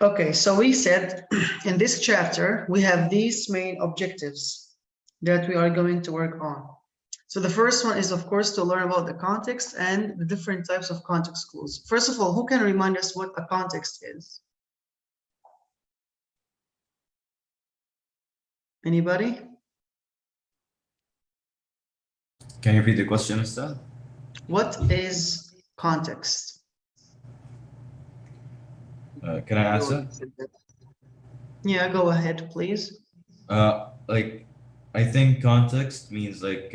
Okay, so we said in this chapter, we have these main objectives that we are going to work on. So the first one is, of course, to learn about the context and the different types of context clues. First of all, who can remind us what a context is? Anybody? Can you repeat the question, Ustad? What is context? Can I answer? Yeah, go ahead, please. Like, I think context means like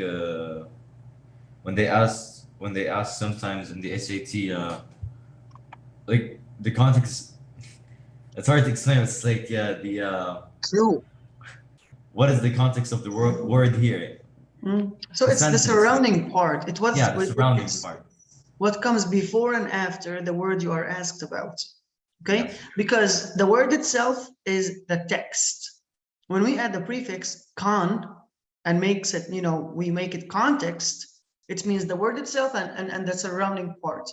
when they ask sometimes in the SAT, like the context. It's hard to explain. It's like Clue. what is the context of the word here? So The it's the sentence. surrounding part. The surrounding part. What comes before and after the word you are asked about. Okay, yes. Because the word itself is the text. When we add the prefix con and makes it, we make it context, it means the word itself and the surrounding part,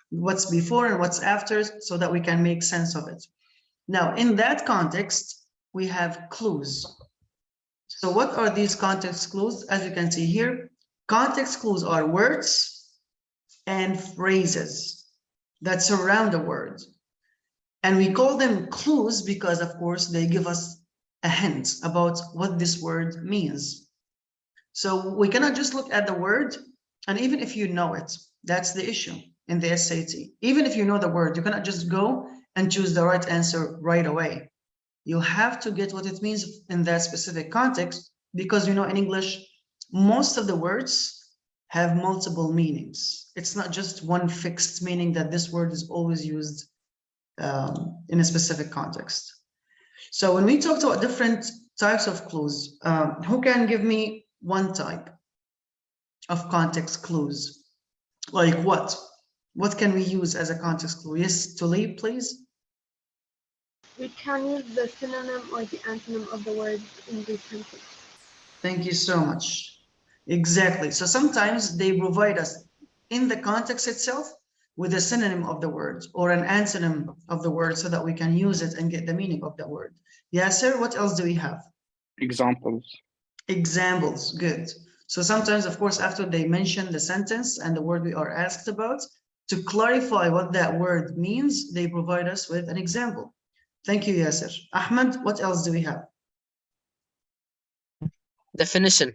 what's before and what's after, so that we can make sense of it. Now, in that context, we have clues. So what are these context clues? As you can see here, context clues are words and phrases that surround the word. And we call them clues because, of course, they give us a hint about what this word means. So we cannot just look at the word, and even if you know it, that's the issue in the SAT. Even if you know the word, you cannot just go and choose the right answer right away. You have to get what it means in that specific context, because in English, most of the words have multiple meanings. It's not just one fixed meaning that this word is always used in a specific context. So when we talked about different types of clues, who can give me one type of context clues? Like what? What can we use as a context clue? Yes, Tulip, please. We can use the synonym or the antonym of the word in the sentence. Thank you so much. Exactly. So sometimes they provide us in the context itself with a synonym of the word or an antonym of the word so that we can use it and get the meaning of the word. Yes, sir. What else do we have? Examples. Examples. Good. So sometimes, of course, after they mention the sentence and the word we are asked about, to clarify what that word means, they provide us with an example. Thank you, Yasser. Ahmed, what else do we have? Definition.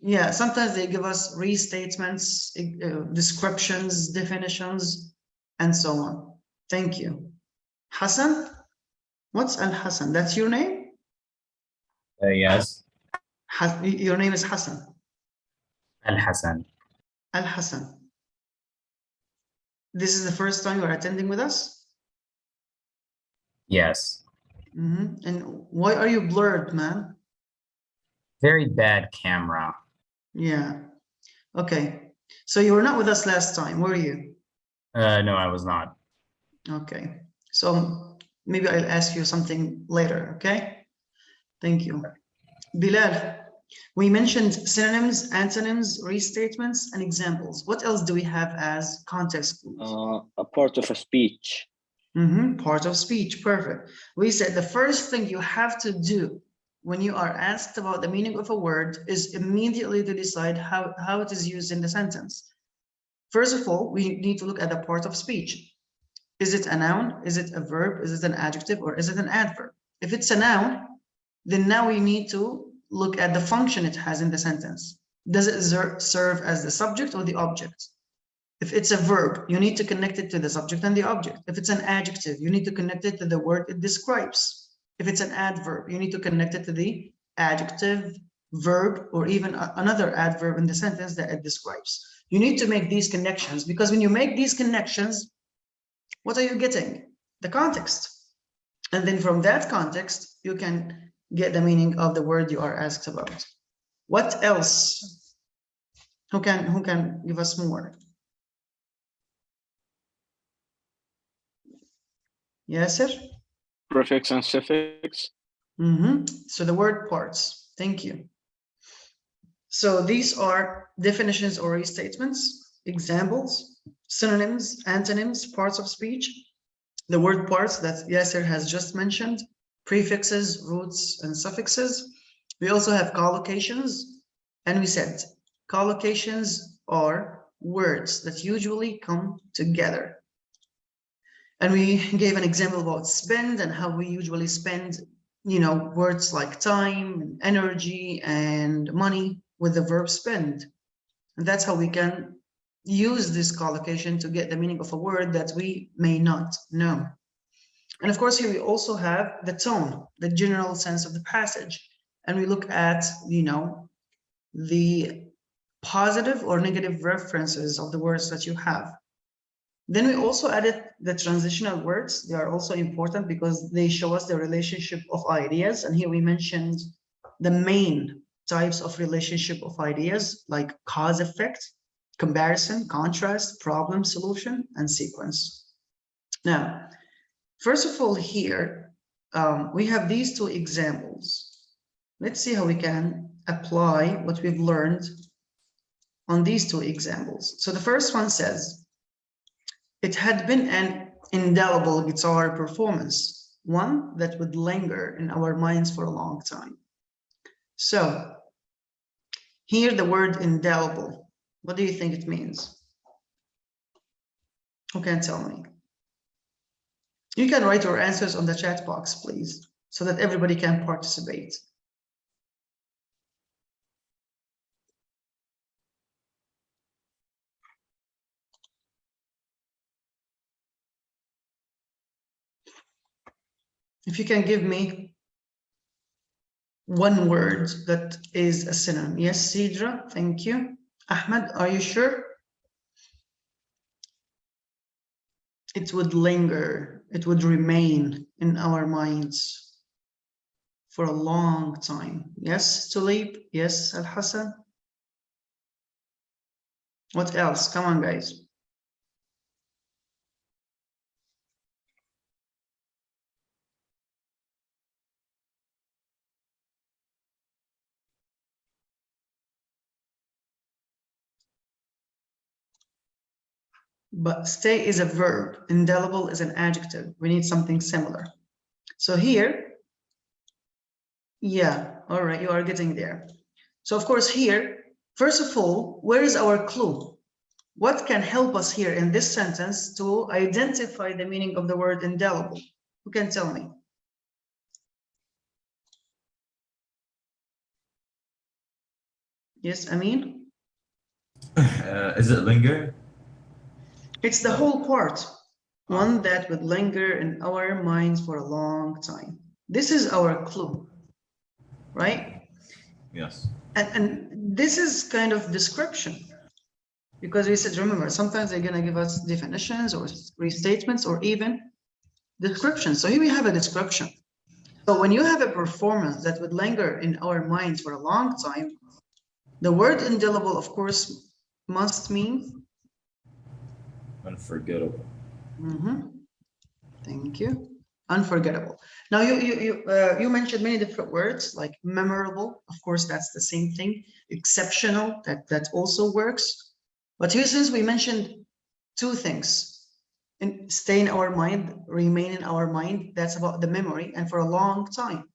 Yeah, sometimes they give us restatements, descriptions, definitions, and so on. Thank you. Hassan? What's Al-Hassan? That's your name? Yes. Your name is Hassan. Al-Hassan. Al-Hassan. This is the first time you're attending with us? Yes. And why are you blurred, man? Very bad camera. Yeah. Okay. So you were not with us last time, were you? No, I was not. Okay. So maybe I'll ask you something later, okay? Thank you. Bilal, we mentioned synonyms, antonyms, restatements, and examples. What else do we have as context clues? A part of a speech. Part of speech, perfect. We said the first thing you have to do when you are asked about the meaning of a word is immediately to decide how it is used in the sentence. First of all, we need to look at the part of speech. Is it a noun? Is it a verb? Is it an adjective? Or is it an adverb? If it's a noun, then now we need to look at the function it has in the sentence. Does it serve as the subject or the object? If it's a verb, you need to connect it to the subject and the object. If it's an adjective, you need to connect it to the word it describes. If it's an adverb, you need to connect it to the adjective, verb, or even another adverb in the sentence that it describes. You need to make these connections, because when you make these connections, what are you getting? The context. And then from that context, you can get the meaning of the word you are asked about. What else? Who can give us more? Yes, sir. Prefix and suffix. So the word parts. Thank you. So these are definitions or restatements, examples, synonyms, antonyms, parts of speech, the word parts that Yasser has just mentioned, prefixes, roots, and suffixes. We also have collocations, and we said collocations are words that usually come together. And we gave an example about spend and how we usually spend, you know, words like time, and energy, and money with the verb spend. And that's how we can use this collocation to get the meaning of a word that we may not know. And of course, here we also have the tone, the general sense of the passage. And we look at, you know, the positive or negative references of the words that you have. Then we also added the transitional words. They are also important because they show us the relationship of ideas. And here we mentioned the main types of relationship of ideas, like cause effect, comparison, contrast, problem, solution, and sequence. Now, first of all, here we have these two examples. Let's see how we can apply what we've learned on these two examples. So the first one says, it had been an indelible guitar performance, one that would linger in our minds for a long time. So here the word indelible, what do you think it means? Who can tell me? You can write your answers on the chat box, please, so that everybody can participate. If you can give me one word that is a synonym. Yes, Sidra, thank you. Ahmed, are you sure? It would linger, it would remain in our minds for a long time. Yes, Tulip, yes, Al-Hassan. What else? Come on, guys. But stay is a verb, indelible is an adjective. We need something similar. So here, yeah, all right, you are getting there. So of course here, first of all, where is our clue? What can help us here in this sentence to identify the meaning of the word indelible? Who can tell me? Yes, Amin? Is it linger? It's the whole part, one that would linger in our minds for a long time. This is our clue, right? Yes. And this is kind of description, because we said, remember, sometimes they're going to give us definitions or restatements or even descriptions. So here we have a description. So when you have a performance that would linger in our minds for a long time, the word indelible, of course, must mean Unforgettable. Thank you. Unforgettable. Now you mentioned many different words like memorable. Of course, that's the same thing. Exceptional. That also works. But here, since we mentioned two things, and stay in our mind, remain in our mind. That's about the memory, and for a long time.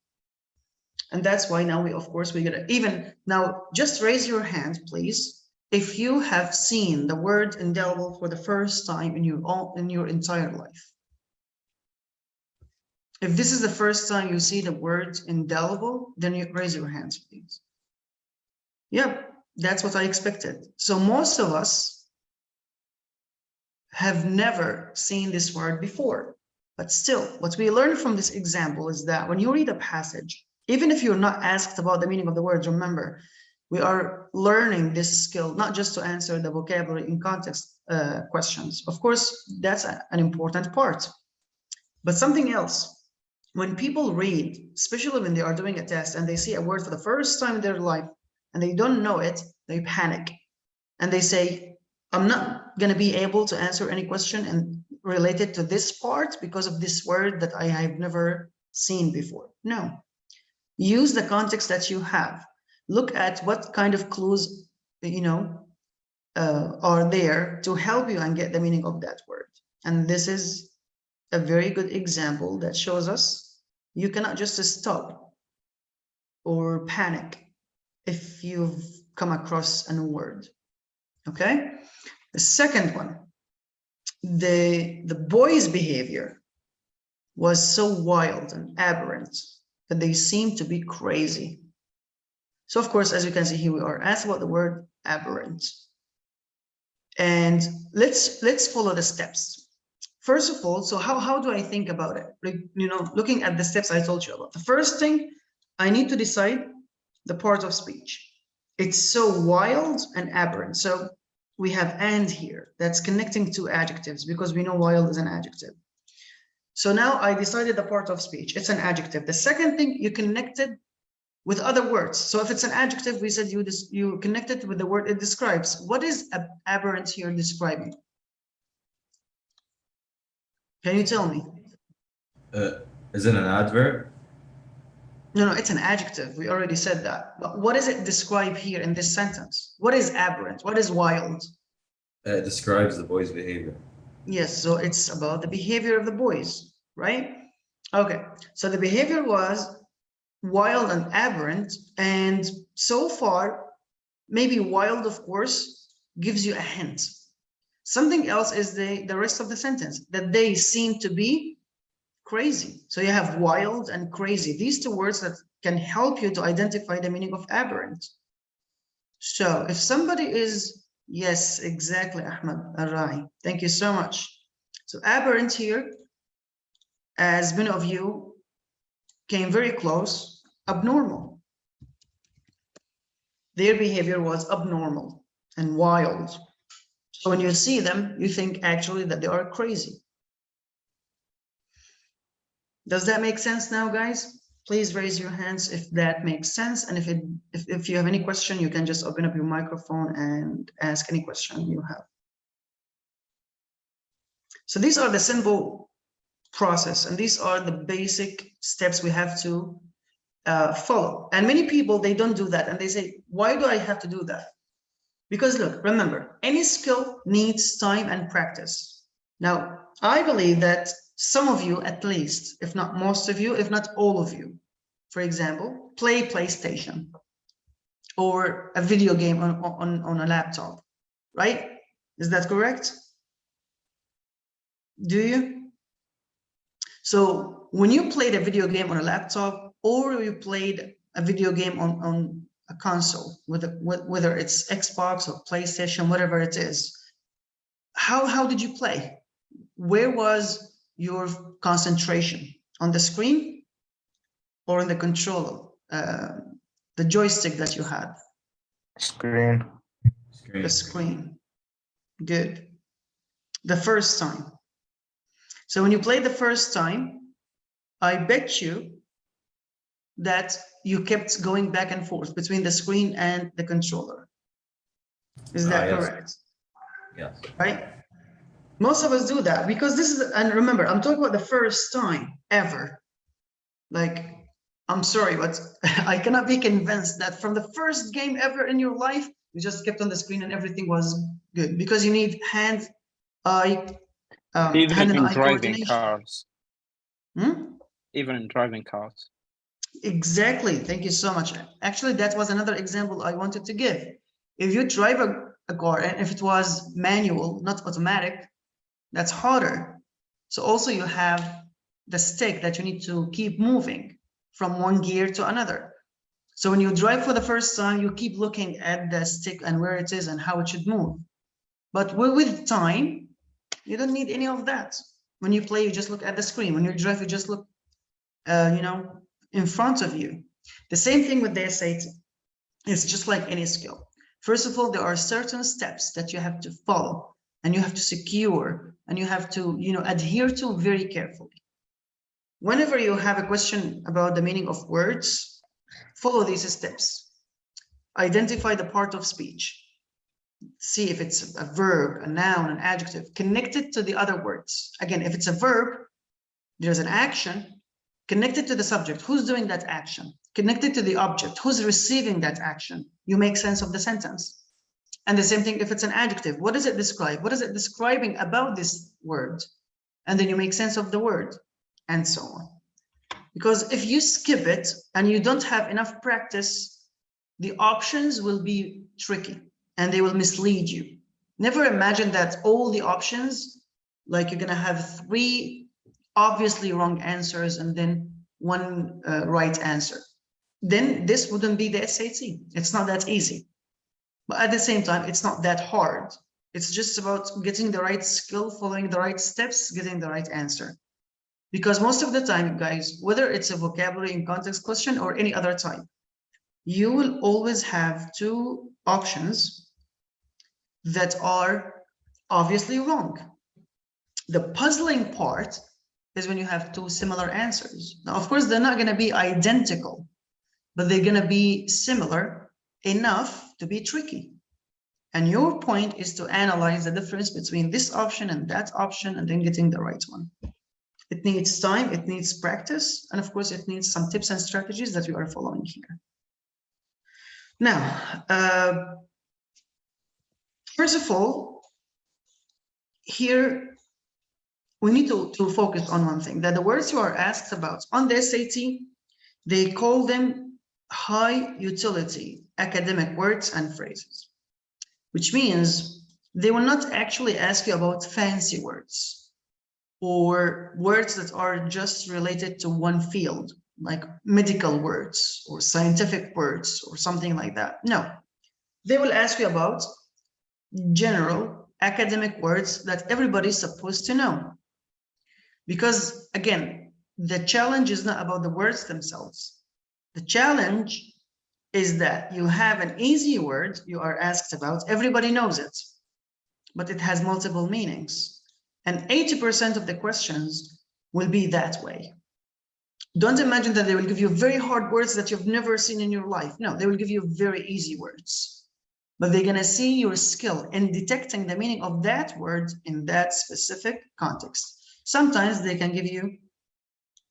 And that's why now we, of course, we're gonna even now just raise your hand, please, if you have seen the word indelible for the first time in your entire life. If this is the first time you see the word indelible, then you raise your hands, please. Yep, that's what I expected. So most of us have never seen this word before, but still, what we learn from this example is that when you read a passage, even if you're not asked about the meaning of the words, remember, we are learning this skill, not just to answer the vocabulary in context questions. Of course, that's an important part, but something else. When people read, especially when they are doing a test and they see a word for the first time in their life and they don't know it, they panic and they say, I'm not going to be able to answer any question and related to this part because of this word that I have never seen before. No, use the context that you have. Look at what kind of clues, are there to help you and get the meaning of that word. And this is a very good example that shows us you cannot just stop or panic if you've come across a new word. Okay? The second one, the boys' behavior was so wild and aberrant that they seemed to be crazy. So of course, as you can see here, we are asked about the word aberrant. And let's follow the steps. First of all, so how do I think about it? Like, you know, looking at the steps I told you about. The first thing, I need to decide the part of speech. It's so wild and aberrant. So we have and here. That's connecting two adjectives because we know wild is an adjective. So now I decided the part of speech. It's an adjective. The second thing, you connected with other words. So if it's an adjective, we said you connected with the word it describes. What is aberrant here describing? Can you tell me? Is it an adverb? No, it's an adjective. We already said that. But what does it describe here in this sentence? What is aberrant? What is wild? It describes the boy's behavior. Yes, so it's about the behavior of the boys, right? Okay, so the behavior was wild and aberrant, and so far, maybe wild, of course, gives you a hint. Something else is the rest of the sentence, that they seem to be crazy. So you have wild and crazy, these two words that can help you to identify the meaning of aberrant. So if somebody is, yes, exactly, Ahmed Arai, thank you so much. So aberrant here, as many of you came very close, abnormal. Their behavior was abnormal and wild. So when you see them, you think actually that they are crazy. Does that make sense now, guys? Please raise your hands if that makes sense. And if you have any question, you can just open up your microphone and ask any question you have. So these are the simple process, and these are the basic steps we have to follow. And many people, they don't do that. And they say, why do I have to do that? Because look, remember, any skill needs time and practice. Now, I believe that some of you, at least, if not most of you, if not all of you, for example, play PlayStation or a video game on a laptop, right? Is that correct? Do you? So when you played a video game on a laptop or you played a video game on a console, whether it's Xbox or PlayStation, whatever it is, how did you play? Where was your concentration? On the screen or on the controller, the joystick that you had? Screen. The screen. Good. The first time. So when you played the first time, I bet you that you kept going back and forth between the screen and the controller. Is that Yes. correct? Yes. Right? Most of us do that because this is, and remember, I'm talking about the first time ever. Like, I'm sorry, but I cannot be convinced that from the first game ever in your life, you just kept on the screen and everything was good, because you need hand-eye Even in driving coordination. cars. Hmm? Even in driving cars. Exactly. Thank you so much. Actually, that was another example I wanted to give. If you drive a car and if it was manual, not automatic, that's harder. So also you have the stick that you need to keep moving from one gear to another. So when you drive for the first time, you keep looking at the stick and where it is and how it should move. But with time, you don't need any of that. When you play, you just look at the screen. When you drive, you just look, you know, in front of you. The same thing with the SAT. It's just like any skill. First of all, there are certain steps that you have to follow and you have to secure and you have to, you know, adhere to very carefully. Whenever you have a question about the meaning of words, follow these steps. Identify the part of speech. See if it's a verb, a noun, an adjective, connected to the other words. Again, if it's a verb, there's an action connected to the subject. Who's doing that action? Connected to the object. Who's receiving that action? You make sense of the sentence. And the same thing if it's an adjective. What does it describe? What is it describing about this word? and then you make sense of the word, and so on. Because if you skip it and you don't have enough practice, the options will be tricky and they will mislead you. Never imagine that all the options, like you're gonna have 3 obviously wrong answers and then 1 right answer. Then this wouldn't be the SAT. It's not that easy. But at the same time, it's not that hard. It's just about getting the right skill, following the right steps, getting the right answer. Because most of the time, guys, whether it's a vocabulary and context question or any other type, you will always have 2 options that are obviously wrong. The puzzling part is when you have 2 similar answers. Now, of course, they're not going to be identical, but they're going to be similar enough to be tricky. And your point is to analyze the difference between this option and that option and then getting the right one. It needs time, it needs practice, and of course, it needs some tips and strategies that you are following here. Now, first of all, here we need to focus on one thing, that the words you are asked about on the SAT, they call them high utility academic words and phrases, which means they will not actually ask you about fancy words or words that are just related to one field, like medical words or scientific words or something like that. No, they will ask you about general academic words that everybody's supposed to know. Because again, the challenge is not about the words themselves. The challenge is that you have an easy word you are asked about, everybody knows it, but it has multiple meanings. And 80% of the questions will be that way. Don't imagine that they will give you very hard words that you've never seen in your life. No, they will give you very easy words, but they're gonna see your skill in detecting the meaning of that word in that specific context. Sometimes they can give you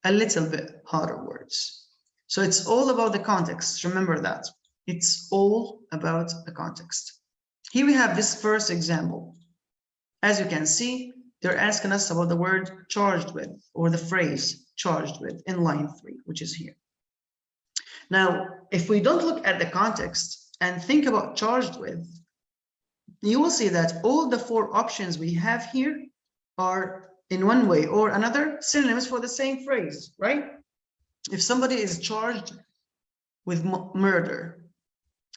a little bit harder words. So it's all about the context. Remember that. It's all about the context. Here we have this first example. As you can see, they're asking us about the word charged with, or the phrase charged with in line 3, which is here. Now, if we don't look at the context and think about charged with, you will see that all the 4 options we have here are in one way or another synonyms for the same phrase, right? If somebody is charged with murder,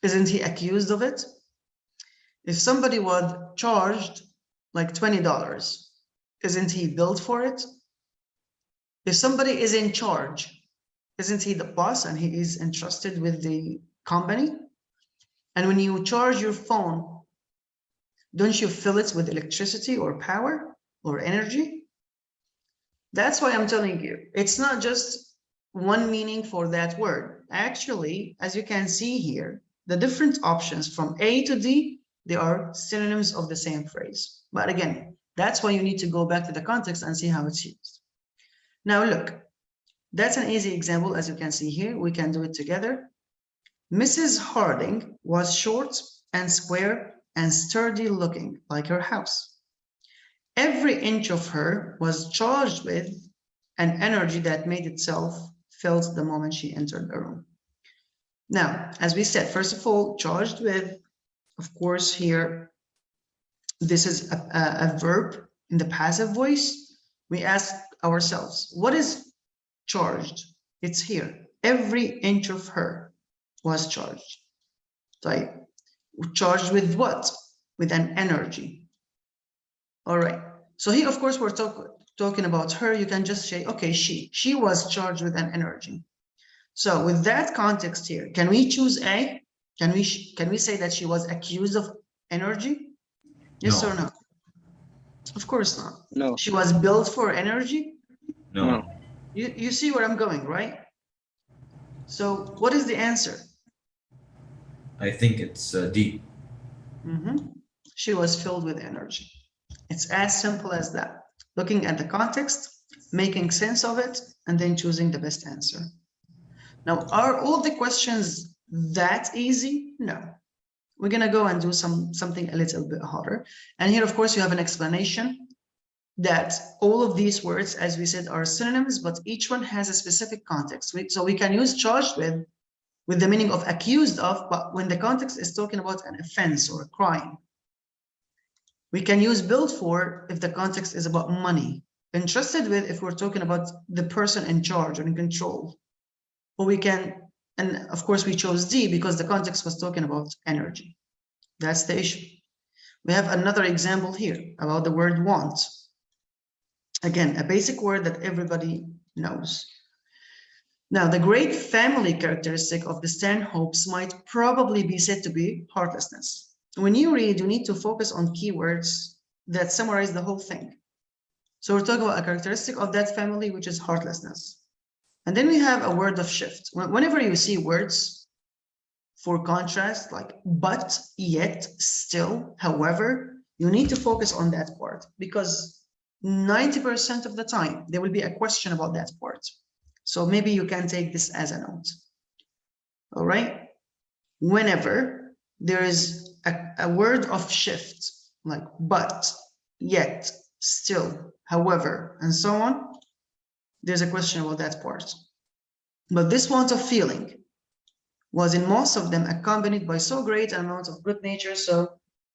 isn't he accused of it? If somebody was charged like $20, isn't he billed for it? If somebody is in charge, isn't he the boss and he is entrusted with the company? And when you charge your phone, don't you fill it with electricity or power or energy? That's why I'm telling you, it's not just one meaning for that word. Actually, as you can see here, the different options from A to D, they are synonyms of the same phrase. But again, that's why you need to go back to the context and see how it's used. Now look, that's an easy example. As you can see here, we can do it together. Mrs. Harding was short and square and sturdy looking like her house. Every inch of her was charged with an energy that made itself felt the moment she entered the room. Now, as we said, first of all, charged with, of course, here, this is a verb in the passive voice. We ask ourselves, what is charged? It's here. Every inch of her was charged. Right? Charged with what? With an energy. All right. So here, of course, we're talking about her. You can just say, okay, she was charged with an energy. So with that context here, can we choose A? Can we say that she was accused of energy? Yes or no? Of course not. No. She was built for energy? No. You see where I'm going, right? So what is the answer? I think it's D. She was filled with energy. It's as simple as that. Looking at the context, making sense of it, and then choosing the best answer. Now, are all the questions that easy? No. We're going to go and do something a little bit harder. And here, of course, you have an explanation that all of these words, as we said, are synonyms, but each one has a specific context. So we can use charged with the meaning of accused of, but when the context is talking about an offense or a crime. We can use built for if the context is about money. Entrusted with if we're talking about the person in charge or in control. Or we can, and of course we chose D because the context was talking about energy. That's the issue. We have another example here about the word want. Again, a basic word that everybody knows. Now, the great family characteristic of the Stanhopes might probably be said to be heartlessness. When you read, you need to focus on keywords that summarize the whole thing. So we're talking about a characteristic of that family, which is heartlessness. And then we have a word of shift. Whenever you see words for contrast, like but, yet, still, however, you need to focus on that part because 90% of the time, there will be a question about that part. So maybe you can take this as a note. All right. Whenever there is a word of shift, like but, yet, still, however, and so on, there's a question about that part. But this want of feeling was in most of them accompanied by so great an amount of good nature so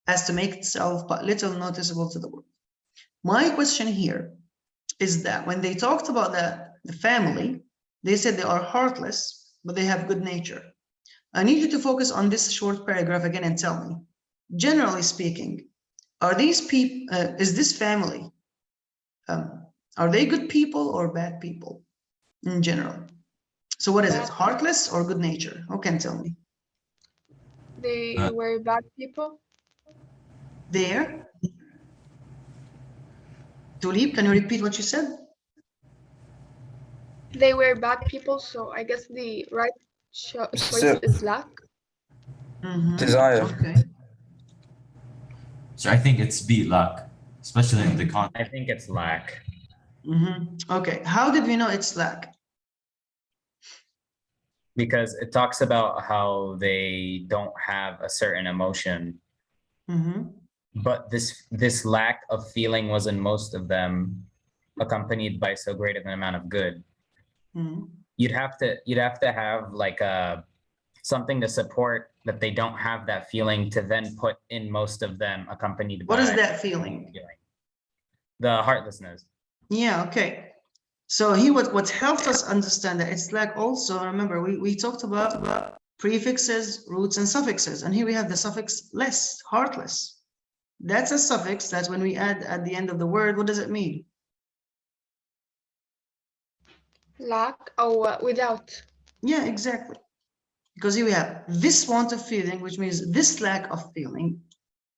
as to make itself but little noticeable to the world. My question here is that when they talked about the family, they said they are heartless, but they have good nature. I need you to focus on this short paragraph again and tell me, generally speaking, are these people, is this family, are they good people or bad people in general? So what is it, heartless or good nature? Who can tell me? They were bad people. There. Tulip, can you repeat what you said? They were bad people, so I guess the right choice is lack. Desire. Okay. So I think it's B, luck, especially in the context. I think it's lack. Okay, how did we know it's lack? Because it talks about how they don't have a certain emotion. But this lack of feeling was in most of them, accompanied by so great of an amount of good. You'd have to have like something to support that they don't have that feeling to then put in most of them accompanied by. What is that feeling? The heartlessness. Yeah, okay. So here what helped us understand that it's lack also, remember, we talked about prefixes, roots, and suffixes. And here we have the suffix less, heartless. That's a suffix that when we add at the end of the word, what does it mean? Lack or without. Yeah, exactly. Because here we have this want of feeling, which means this lack of feeling,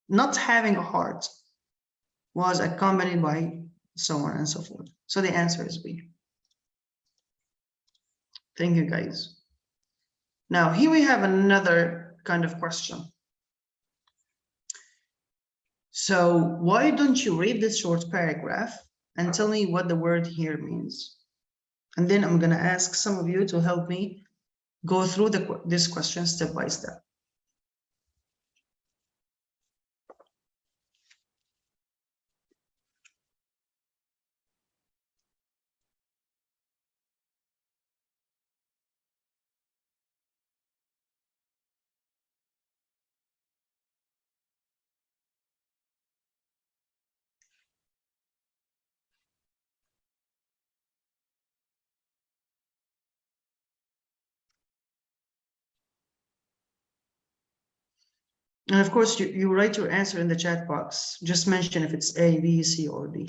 not having a heart, was accompanied by so on and so forth. So the answer is B. Thank you, guys. Now, here we have another kind of question. So why don't you read this short paragraph and tell me what the word here means? And then I'm going to ask some of you to help me go through this question step by step. And of course, you write your answer in the chat box. Just mention if it's A, B, C, or D.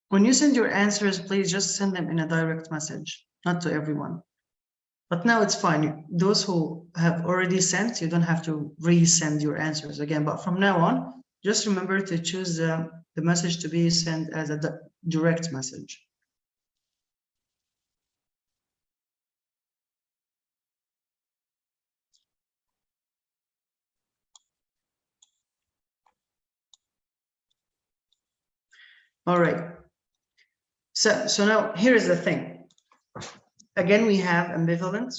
When you send your answers, please just send them in a direct message, not to everyone. But now it's fine. Those who have already sent, you don't have to resend your answers again. But from now on, just remember to choose the message to be sent as a direct message. All right. So now here is the thing. Again, we have ambivalence.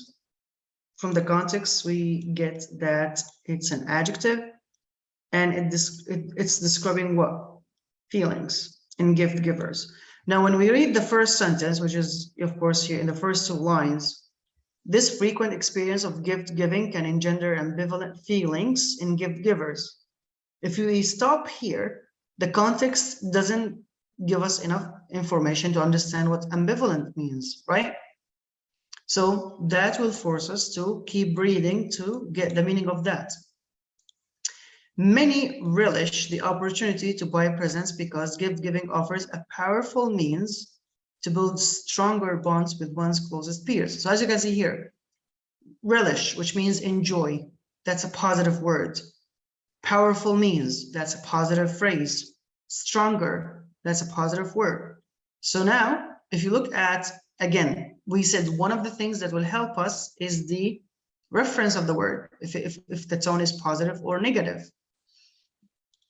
From the context, we get that it's an adjective, and it's describing what? Feelings in gift givers. Now, when we read the first sentence, which is, of course, here in the first 2 lines, this frequent experience of gift giving can engender ambivalent feelings in gift givers. If we stop here, the context doesn't give us enough information to understand what ambivalent means, right? So that will force us to keep reading to get the meaning of that. Many relish the opportunity to buy presents because gift giving offers a powerful means to build stronger bonds with one's closest peers. So as you can see here, relish, which means enjoy, that's a positive word. Powerful means, that's a positive phrase. Stronger, that's a positive word. So now, if you look at, again, we said one of the things that will help us is the reference of the word, if the tone is positive or negative.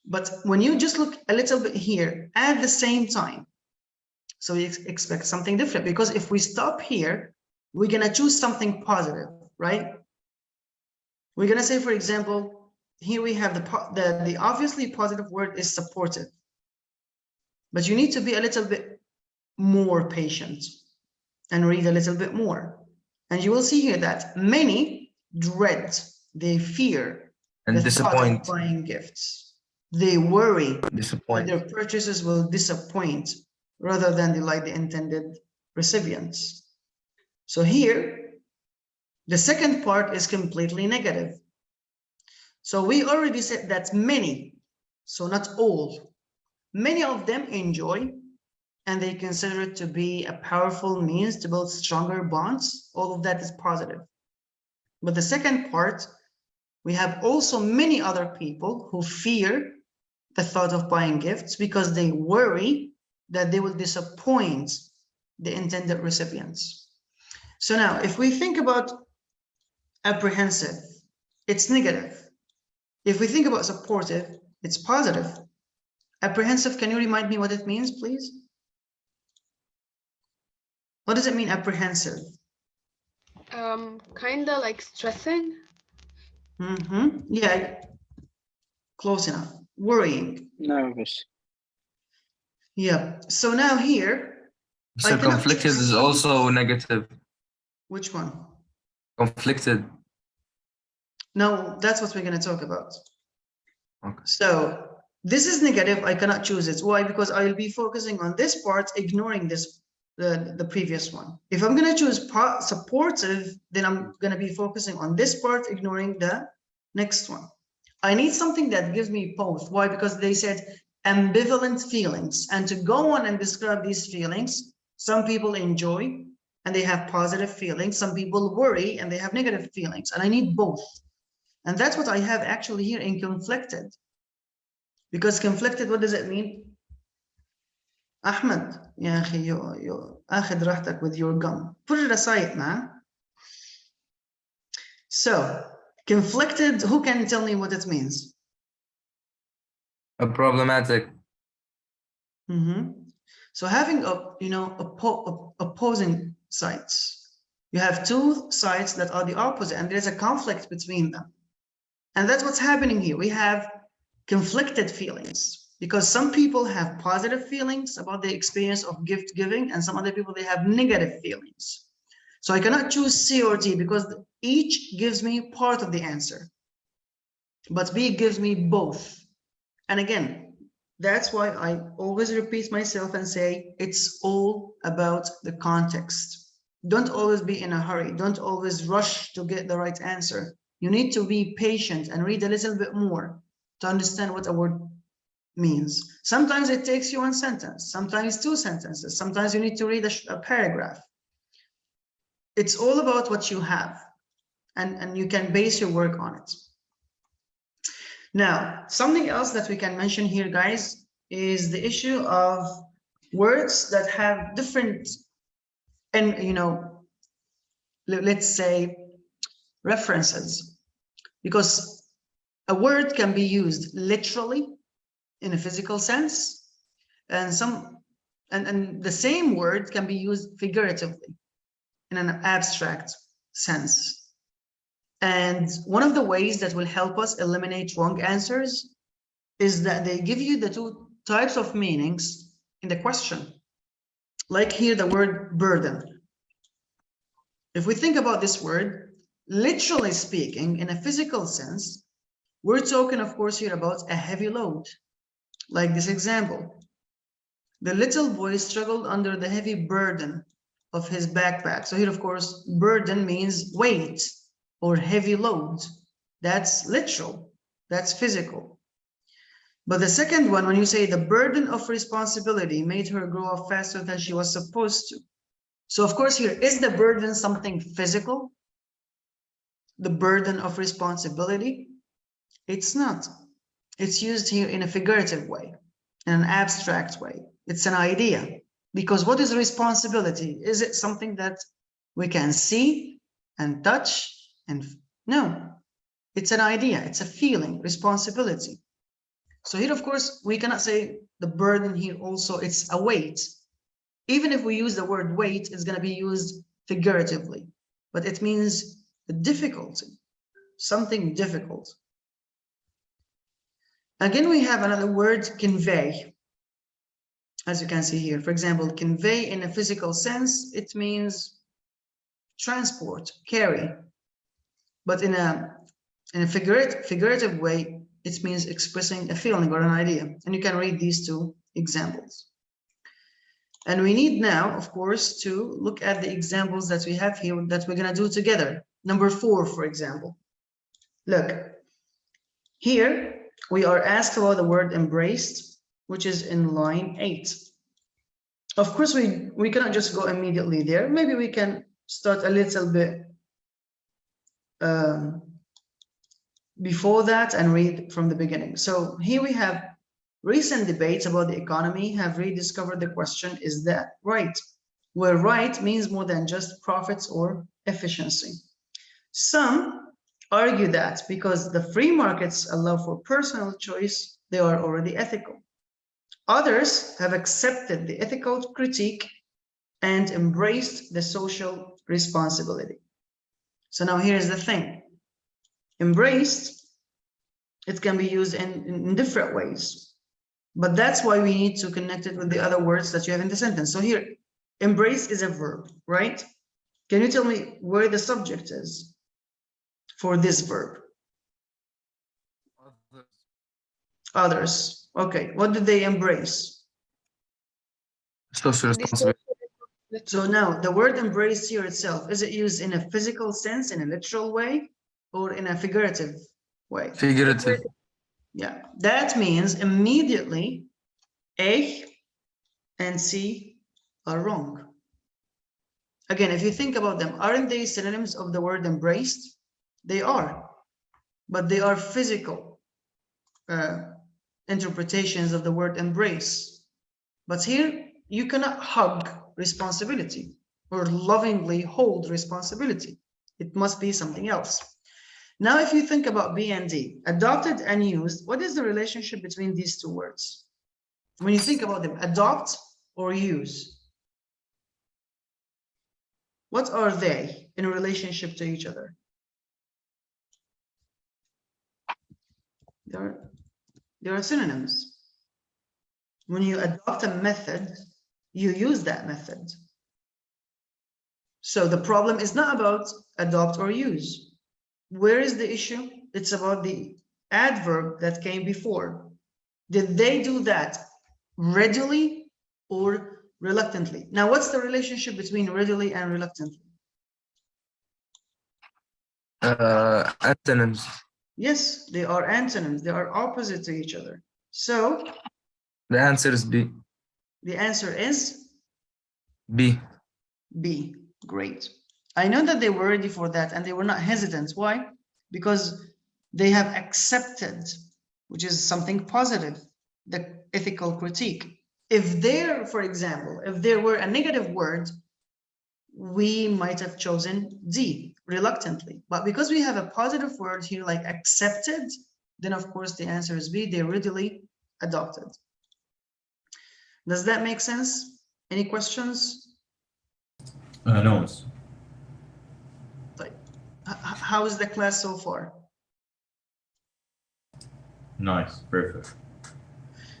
But when you just look a little bit here at the same time, so you expect something different, because if we stop here, we're gonna choose something positive, right? We're gonna say, for example, here we have the obviously positive word is supportive, but you need to be a little bit more patient and read a little bit more. And you will see here that many dread, they fear And disappoint. thought of buying gifts. They worry Disappoint. that their purchases will disappoint rather than delight the intended recipients. So here, the second part is completely negative. So we already said that many, so not all, many of them enjoy and they consider it to be a powerful means to build stronger bonds. All of that is positive. But the second part, we have also many other people who fear the thought of buying gifts because they worry that they will disappoint the intended recipients. So now, if we think about apprehensive, it's negative. If we think about supportive, it's positive. Apprehensive, can you remind me what it means, please? What does it mean, apprehensive? Kind of like stressing. Yeah, close enough. Worrying. Nervous. Yeah. So now here, So conflicted is also negative. Which one? Conflicted. No, that's what we're going to talk about. Okay. So this is negative. I cannot choose it. Why? Because I will be focusing on this part, ignoring this, the previous one. If I'm going to choose supportive, then I'm going to be focusing on this part, ignoring the next one. I need something that gives me both. Why? Because they said ambivalent feelings. And to go on and describe these feelings, some people enjoy and they have positive feelings. Some people worry and they have negative feelings. And I need both. And that's what I have actually here in conflicted. Because conflicted, what does it mean? Ahmed, يا أخي, أخذ راحتك with your gum. Put it aside, man. So, conflicted, who can tell me what it means? A problematic. So having opposing sides, you have two sides that are the opposite, and there's a conflict between them. And that's what's happening here. We have conflicted feelings because some people have positive feelings about the experience of gift giving, and some other people, they have negative feelings. So I cannot choose C or D because each gives me part of the answer, but B gives me both. And again, that's why I always repeat myself and say, it's all about the context. Don't always be in a hurry. Don't always rush to get the right answer. You need to be patient and read a little bit more to understand what a word means. Sometimes it takes you one sentence, sometimes two sentences, sometimes you need to read a paragraph. It's all about what you have, and you can base your work on it. Now, something else that we can mention here, guys, is the issue of words that have different, and you know, let's say references, because a word can be used literally in a physical sense, and the same word can be used figuratively in an abstract sense. And one of the ways that will help us eliminate wrong answers is that they give you the two types of meanings in the question. Like here, the word burden. If we think about this word, literally speaking, in a physical sense, we're talking, of course, here about a heavy load. Like this example. The little boy struggled under the heavy burden of his backpack. So here, of course, burden means weight or heavy load. That's literal, that's physical. But the second one, when you say the burden of responsibility made her grow up faster than she was supposed to. So of course here, is the burden something physical? The burden of responsibility? It's not. It's used here in a figurative way, in an abstract way. It's an idea. Because what is responsibility? Is it something that we can see and touch? And no, it's an idea, it's a feeling, responsibility. So here, of course, we cannot say the burden here also, it's a weight. Even if we use the word weight, it's going to be used figuratively, but it means the difficulty, something difficult. Again, we have another word, convey. As you can see here, for example, convey in a physical sense, it means transport, carry. But in a figurative way, it means expressing a feeling or an idea. And you can read these two examples. And we need now, of course, to look at the examples that we have here that we're going to do together. Number 4, for example. Look, here we are asked about the word embraced, which is in line 8. Of course, we cannot just go immediately there. Maybe we can start a little bit before that and read from the beginning. So here we have recent debates about the economy have rediscovered the question, is that right? Where right means more than just profits or efficiency. Some argue that because the free markets allow for personal choice, they are already ethical. Others have accepted the ethical critique and embraced the social responsibility. So now here's the thing. Embraced, it can be used in different ways, but that's why we need to connect it with the other words that you have in the sentence. So here, embrace is a verb, right? Can you tell me where the subject is for this verb? Others. Okay, what did they embrace? Social responsibility. So now the word embrace here itself, is it used in a physical sense, in a literal way, or in a figurative way? Figurative. Yeah, that means immediately A and C are wrong. Again, if you think about them, aren't they synonyms of the word embraced? They are, but they are physical interpretations of the word embrace. But here, you cannot hug responsibility or lovingly hold responsibility. It must be something else. Now, if you think about B and D, adopted and used, what is the relationship between these two words? When you think about them, adopt or use, what are they in relationship to each other? They are synonyms. When you adopt a method, you use that method. So the problem is not about adopt or use. Where is the issue? It's about the adverb that came before. Did they do that readily or reluctantly? Now, what's the relationship between readily and reluctantly? Antonyms. Yes, they are antonyms. They are opposite to each other. So The answer is B. The answer is B. B. Great. I know that they were ready for that and they were not hesitant. Why? Because they have accepted, which is something positive, the ethical critique. If there, for example, if there were a negative word, we might have chosen D, reluctantly. But because we have a positive word here, like accepted, then of course the answer is B, they readily adopted. Does that make sense? Any questions? No. How is the class so far? Nice, perfect.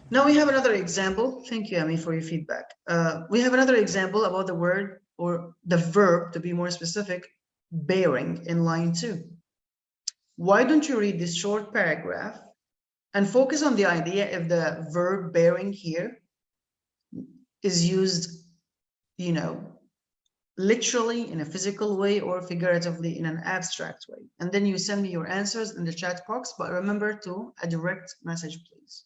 Now we have another example. Thank you, Ami, for your feedback. We have another example about the word or the verb, to be more specific, bearing in line 2. Why don't you read this short paragraph and focus on the idea if the verb bearing here is used, you know, literally in a physical way or figuratively in an abstract way. And then you send me your answers in the chat box, but remember to a direct message, please.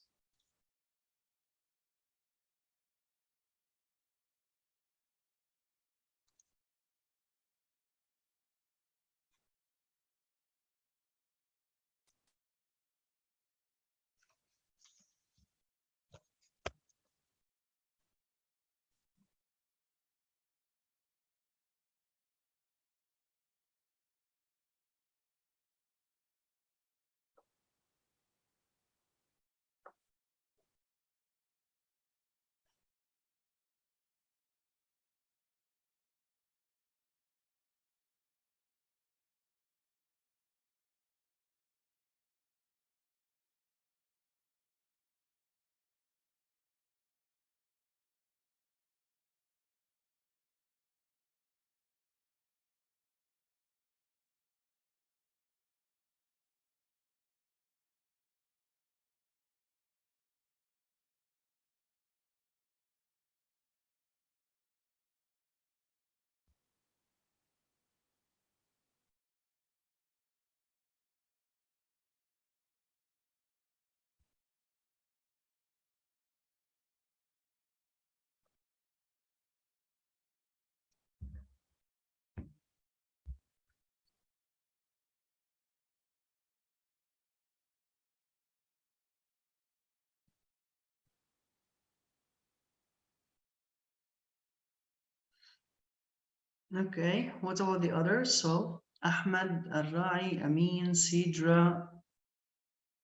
Okay, what about the others? So Ahmed, Al-Ra'i, Amin, Sidra,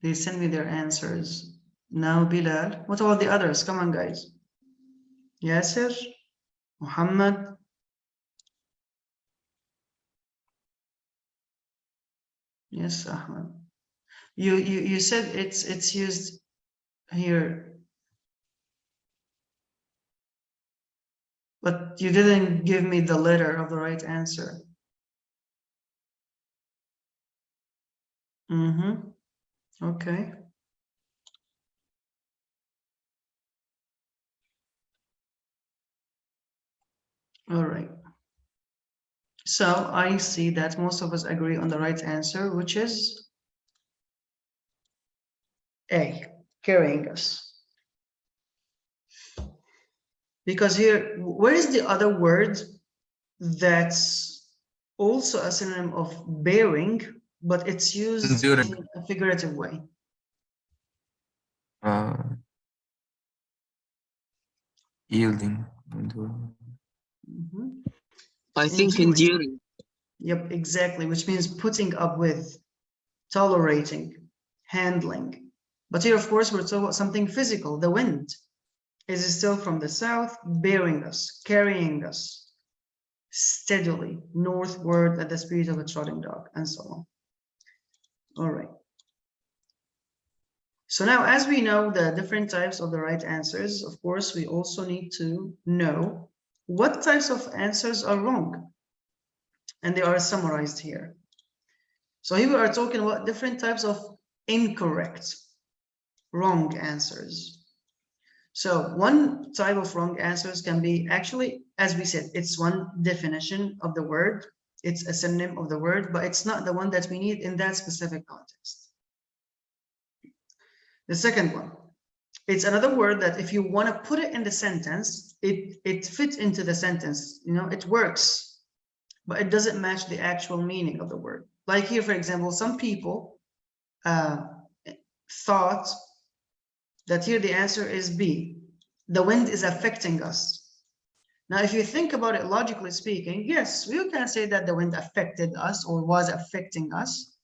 they send me their answers. Now Bilal, what about the others? Come on, guys. Yasser, Muhammad. Yes, Ahmed. You said it's used here, but you didn't give me the letter of the right answer. Okay. All right. So I see that most of us agree on the right answer, which is A, carrying us. Because here, where is the other word that's also a synonym of bearing, but it's used Enduring. in a figurative way? Yielding. Enduring. I think enduring. Yep, exactly, which means putting up with, tolerating, handling. But here, of course, we're talking about something physical, the wind. Is still from the south, bearing us, carrying us steadily northward at the speed of a trotting dog, and so on. All right. So now, as we know the different types of the right answers, of course, we also need to know what types of answers are wrong. And they are summarized here. So here we are talking about different types of incorrect, wrong answers. So one type of wrong answers can be actually, as we said, it's one definition of the word. It's a synonym of the word, but it's not the one that we need in that specific context. The second one, It's another word that if you want to put it in the sentence, it fits into the sentence, you know, it works, but it doesn't match the actual meaning of the word. Like here, for example, some people thought that here the answer is B. The wind is affecting us. Now, if you think about it logically speaking, yes, we can say that the wind affected us or was affecting us.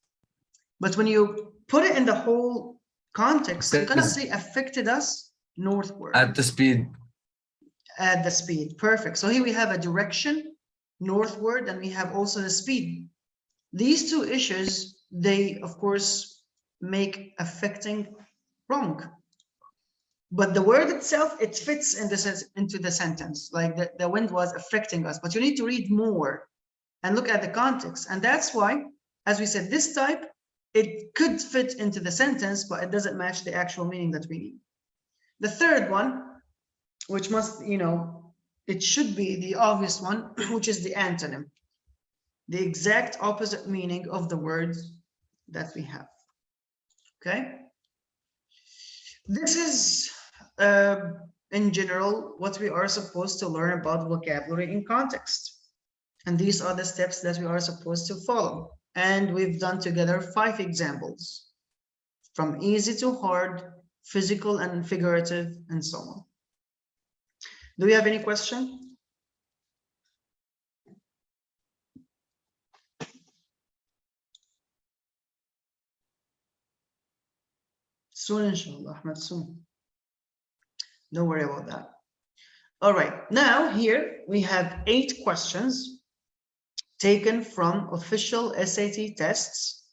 But when you put it in the whole context, you cannot say affected us northward. At the speed. At the speed. Perfect. So here we have a direction northward, and we have also the speed. These two issues, they of course make affecting wrong. But the word itself, it fits in into the sentence, like the wind was affecting us. But you need to read more and look at the context. And that's why, as we said, this type, it could fit into the sentence, but it doesn't match the actual meaning that we need. The third one, which must, you know, it should be the obvious one, which is the antonym, the exact opposite meaning of the words that we have. Okay? This is, in general, what we are supposed to learn about vocabulary in context. And these are the steps that we are supposed to follow. And we've done together 5 examples, from easy to hard, physical and figurative, and so on. Do we have any question? Soon, inshallah, Ahmed, soon. Don't worry about that. All right, now here we have 8 questions taken from official SAT tests.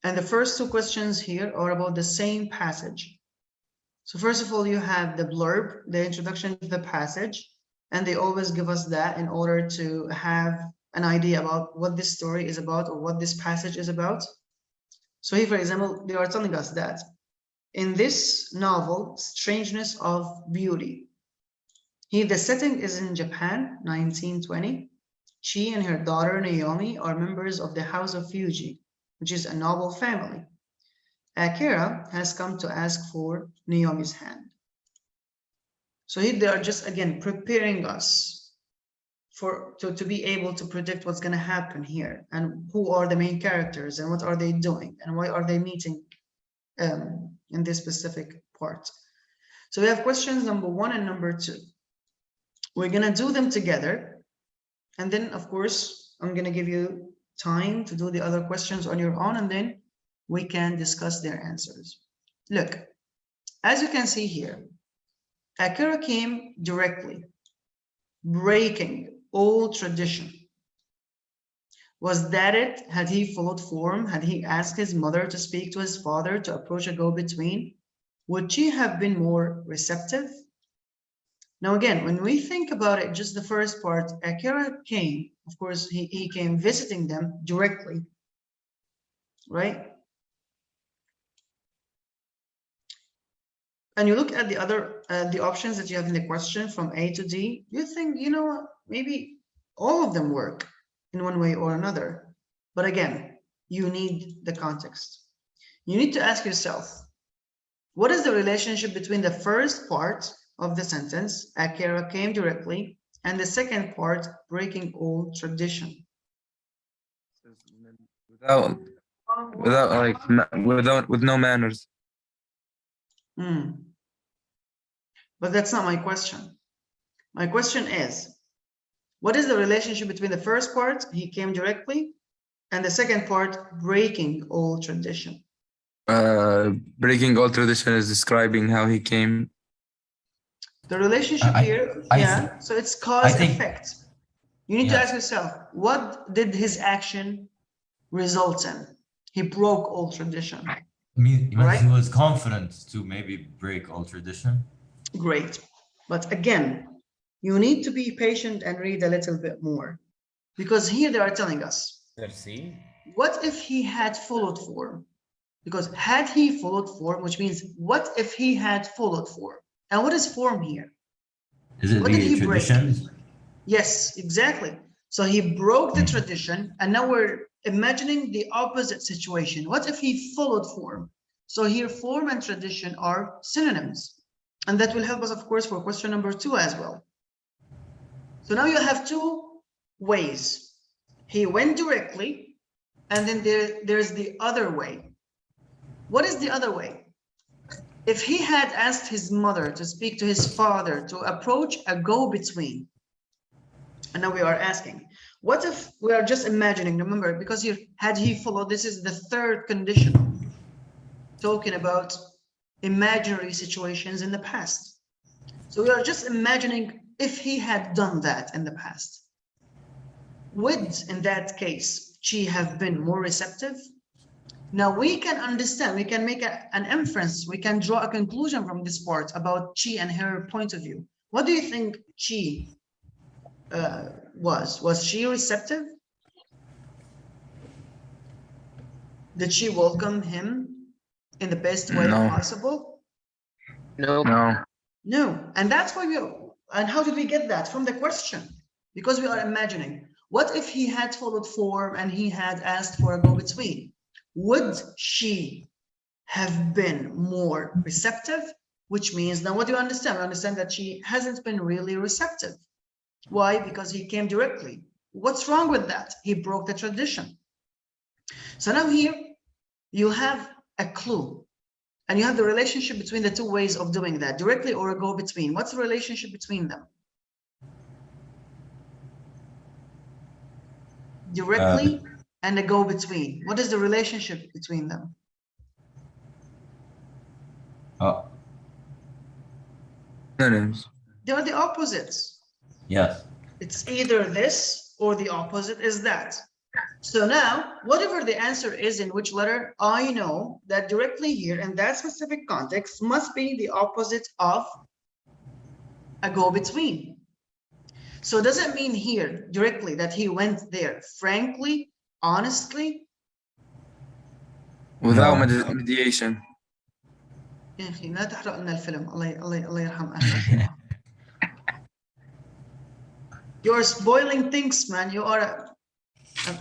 And the first 2 questions here are about the same passage. So first of all, you have the blurb, the introduction to the passage, and they always give us that in order to have an idea about what this story is about or what this passage is about. So here, for example, they are telling us that in this novel, Strangeness of Beauty, here the setting is in Japan, 1920. She and her daughter Naomi are members of the House of Fuji, which is a noble family. Akira has come to ask for Naomi's hand. So here they are just again preparing us to be able to predict what's going to happen here, and who are the main characters and what are they doing and why are they meeting in this specific part. So we have questions number 1 and number 2. We're going to do them together, and then of course I'm going to give you time to do the other questions on your own, and then we can discuss their answers. Look, as you can see here, Akira came directly, breaking all tradition. Was that it? Had he followed form? Had he asked his mother to speak to his father to approach a go-between? Would she have been more receptive? Now again, when we think about it, just the first part, Akira came, of course, he came visiting them directly, right? And you look at the other, the options that you have in the question from A to D, you think, you know what, maybe all of them work in one way or another. But again, you need the context. You need to ask yourself, what is the relationship between the first part of the sentence, Akira came directly, and the second part, breaking old tradition? With no manners. But that's not my question. My question is, what is the relationship between the first part, he came directly, and the second part, breaking old tradition? Breaking old tradition is describing how he came. The relationship here, so it's cause effect. You need to ask yourself, what did his action result in? He broke old tradition. Right? He was confident to maybe break old tradition. Great. But again, you need to be patient and read a little bit more, because here they are telling us, what if he had followed form? Because had he followed form, which means what if he had followed form? And what is form here? Is it what did he traditions? Break? Yes, exactly. So he broke the tradition, and now we're imagining the opposite situation. What if he followed form? So here, form and tradition are synonyms. And that will help us, of course, for question number 2 as well. So now you have 2 ways. He went directly, and then there's the other way. What is the other way? If he had asked his mother to speak to his father to approach a go-between, and now we are asking, what if we are just imagining, remember, because here, had he followed, this is the 3rd conditional, talking about imaginary situations in the past. So we are just imagining if he had done that in the past. Would, in that case, she have been more receptive? Now we can understand, we can make an inference, we can draw a conclusion from this part about she and her point of view. What do you think she was she receptive? Did she welcome him in the best way possible? No. No. And that's why and how did we get that? From the question, because we are imagining, what if he had followed form and he had asked for a go-between? Would she have been more receptive? Which means, now what do you understand? We understand that she hasn't been really receptive. Why? Because he came directly. What's wrong with that? He broke the tradition. So now here you have a clue, and you have the relationship between the 2 ways of doing that, directly or a go-between. What's the relationship between them? Directly and a go-between. What is the relationship between them? Synonyms. They are the opposites. Yes. It's either this or the opposite is that. So now, whatever the answer is in which letter, I know that directly here in that specific context must be the opposite of a go-between. So does it mean here directly that he went there frankly, honestly? Without mediation. يا أخي لا تحرق لنا الفيلم. الله يرحم أهلك. You're spoiling things, man. You are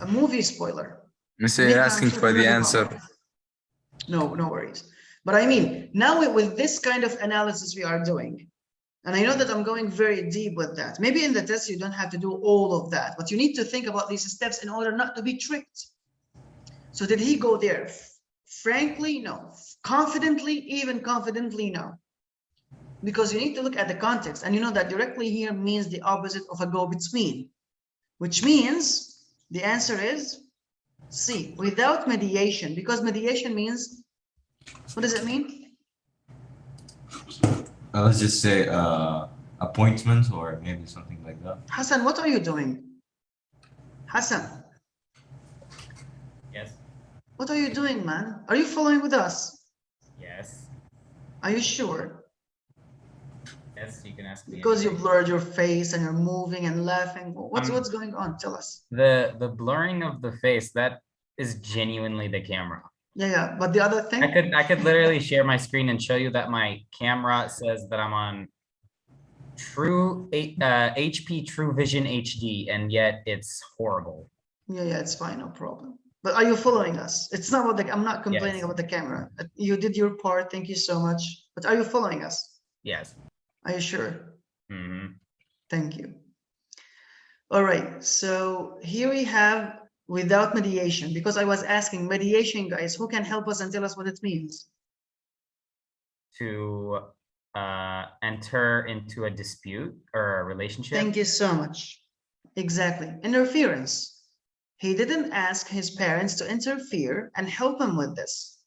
a movie spoiler. You're asking for the answer. No worries. But I mean, now with this kind of analysis we are doing, and I know that I'm going very deep with that. Maybe in the test, you don't have to do all of that, but you need to think about these steps in order not to be tricked. So did he go there? Frankly, no. Confidently, even confidently, no. Because you need to look at the context, and you know that directly here means the opposite of a go-between, which means the answer is C, without mediation, because mediation means, what does it mean? Let's just say appointment or maybe something like that. Hassan, what are you doing? Hassan. Yes. What are you doing, man? Are you following with us? Yes. Are you sure? Yes, you can ask me. Because you blurred your face and you're moving and laughing. What's going on? Tell us. The blurring of the face, that is genuinely the camera. Yeah. But the other thing? I could literally share my screen and show you that my camera says that I'm on HP True Vision HD, and yet it's horrible. Yeah, it's fine, no problem. But are you following us? It's not about I'm not complaining about the camera. You did your part, thank you so much. But are you following us? Yes. Are you sure? Mm-hmm. Thank you. All right, so here we have without mediation, because I was asking mediation, guys, who can help us and tell us what it means? To enter into a dispute or a relationship. Thank you so much. Exactly. Interference. He didn't ask his parents to interfere and help him with this.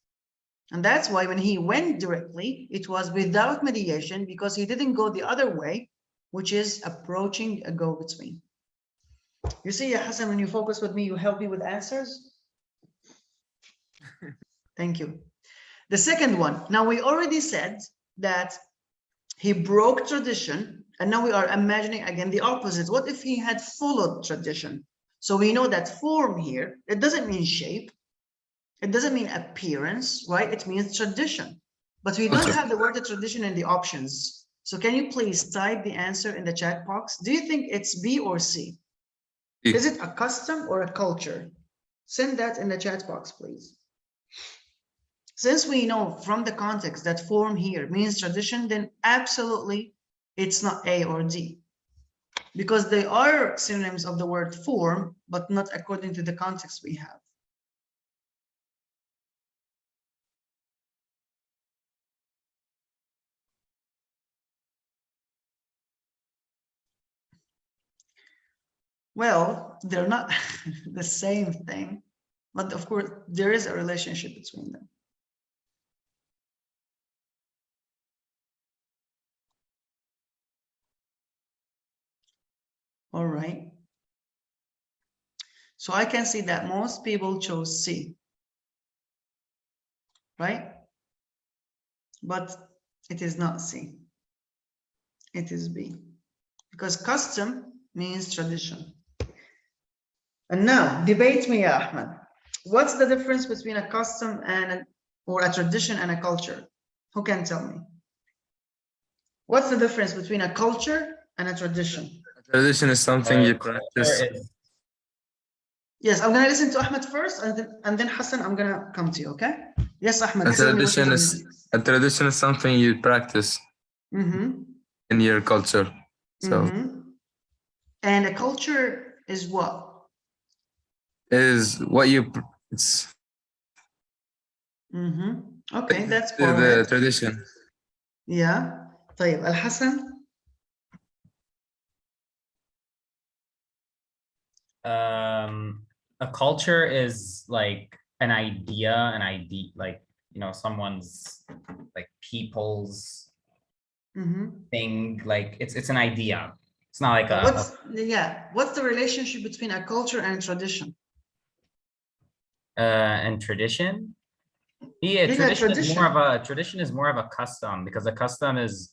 And that's why when he went directly, it was without mediation, because he didn't go the other way, which is approaching a go-between. You see, Hassan, when you focus with me, you help me with answers. Thank you. The second one, now we already said that he broke tradition, and now we are imagining again the opposite. What if he had followed tradition? So we know that form here, it doesn't mean shape. It doesn't mean appearance, right? It means tradition. But we don't have the word tradition in the options. So can you please type the answer in the chat box? Do you think it's B or C? Is it a custom or a culture? Send that in the chat box, please. Since we know from the context that form here means tradition, then absolutely it's not A or D, because they are synonyms of the word form, but not according to the context we have. Well, they're not the same thing, but of course there is a relationship between them. All right. So I can see that most people chose C, right? But it is not C. It is B, because custom means tradition. And now, debate me, Ahmed. What's the difference between a custom and or a tradition and a culture? Who can tell me? What's the difference between a culture and a tradition? Tradition is something you practice. Yes, I'm gonna listen to Ahmed first, and then Hassan, I'm gonna come to you. Okay? Yes, Ahmed. A tradition is something you practice in your culture. So and a culture is what? Is what you it's Okay, that's part the tradition. Yeah. طيب الحسن. A culture is like an idea, like, you know, someone's, like, people's thing, like it's an idea. It's not like what's the relationship between a culture and tradition? And tradition? Yeah, tradition is more of a custom, because a custom is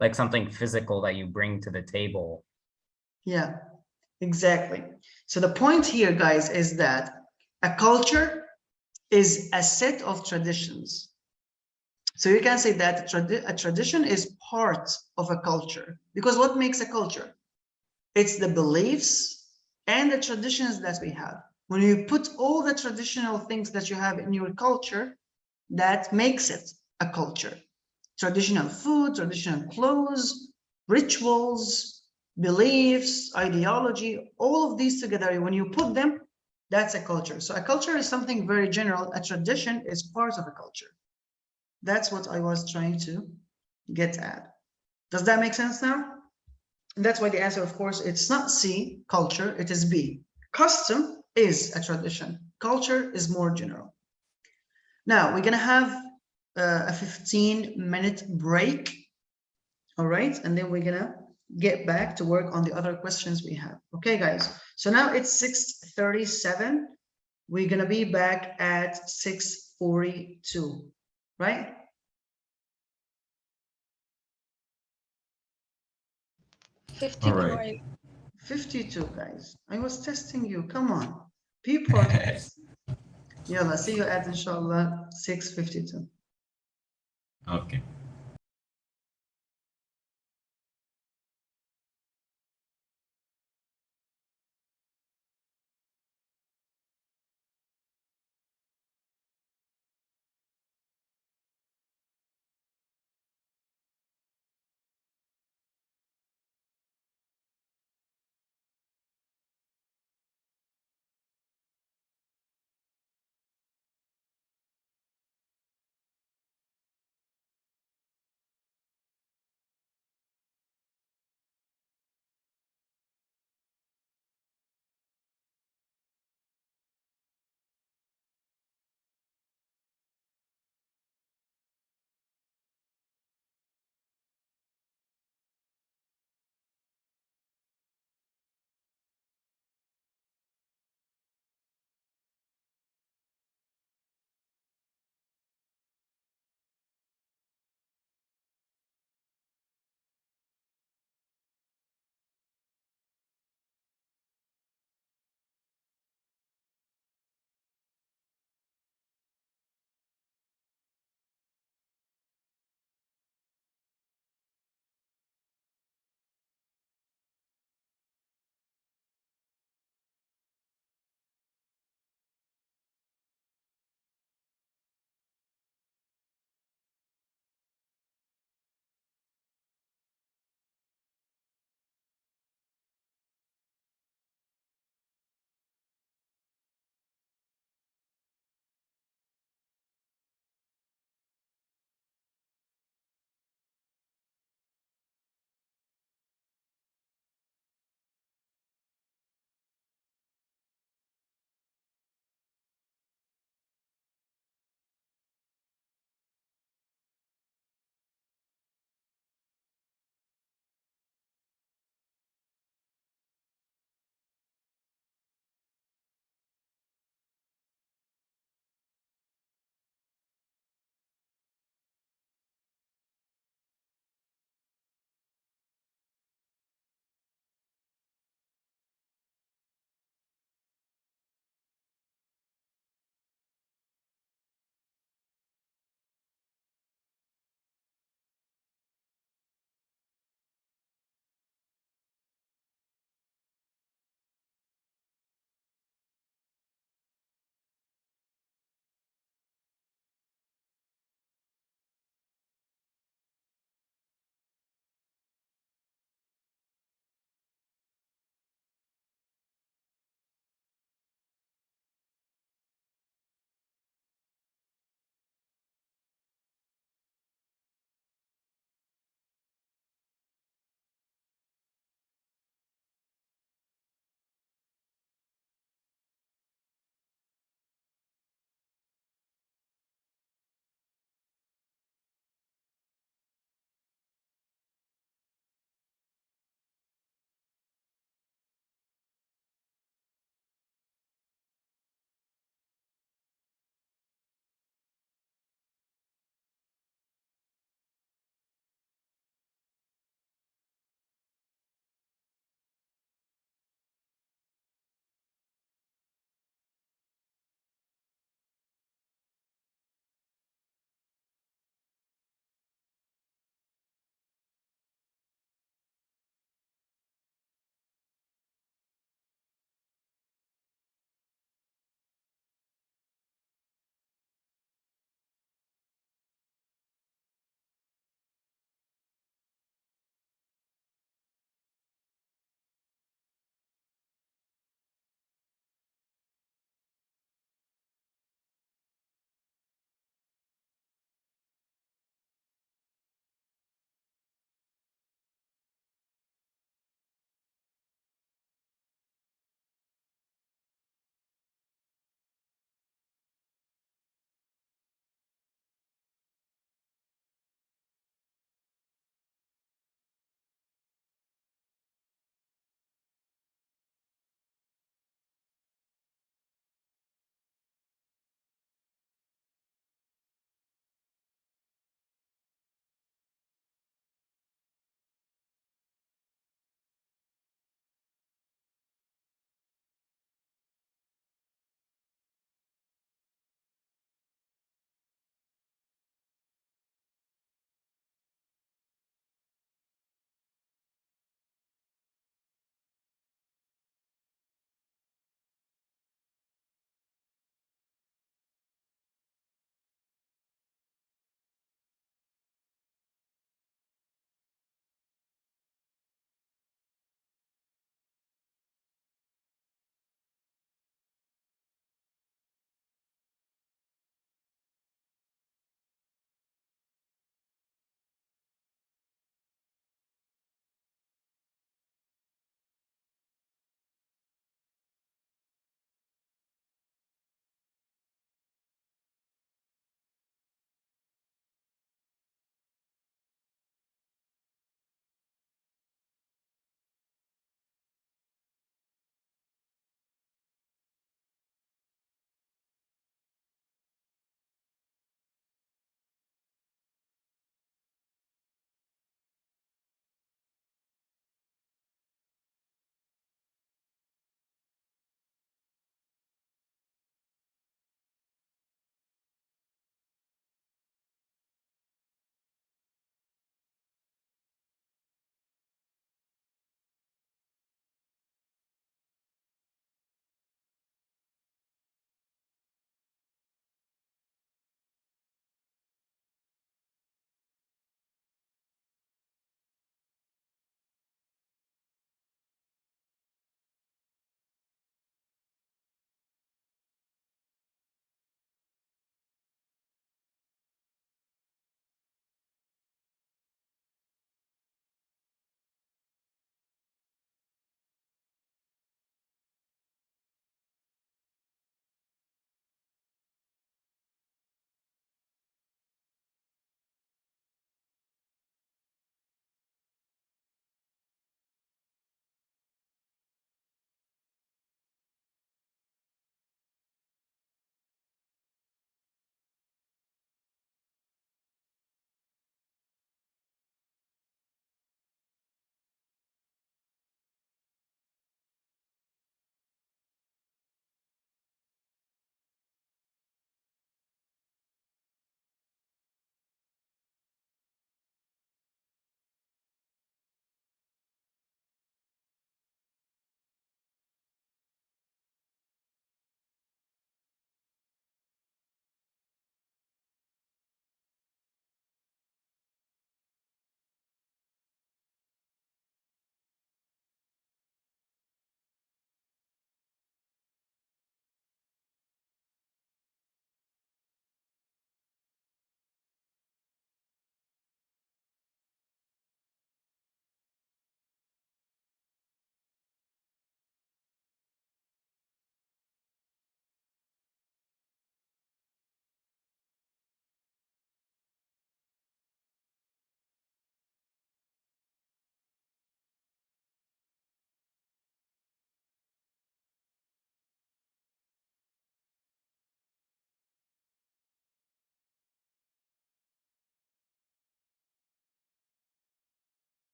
like something physical that you bring to the table. Yeah, exactly. So the point here, guys, is that a culture is a set of traditions. So you can say that a tradition is part of a culture, because what makes a culture? It's the beliefs and the traditions that we have. When you put all the traditional things that you have in your culture, that makes it a culture. Traditional food, traditional clothes, rituals, beliefs, ideology, all of these together, when you put them, that's a culture. So a culture is something very general. A tradition is part of a culture. That's what I was trying to get at. Does that make sense now? And that's why the answer, of course, it's not C, culture, it is B. Custom is a tradition. Culture is more general. Now, we're going to have a 15-minute break. All right. And then we're going to get back to work on the other questions we have. Okay, guys. So now it's 6:37. We're going to be back at 6:42, right? All right. 52, guys. I was testing you. Come on. People. Yalla, see you at inshallah 6:52. Okay.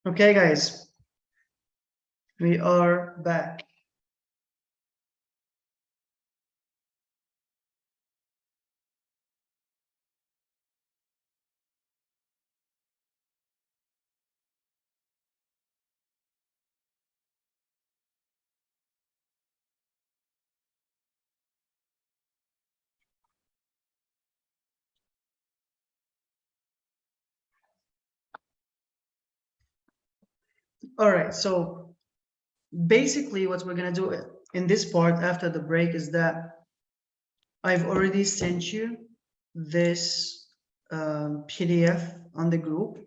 Okay, guys, we are back. All right, so basically what we're gonna do in this part after the break is that I've already sent you this PDF on the group.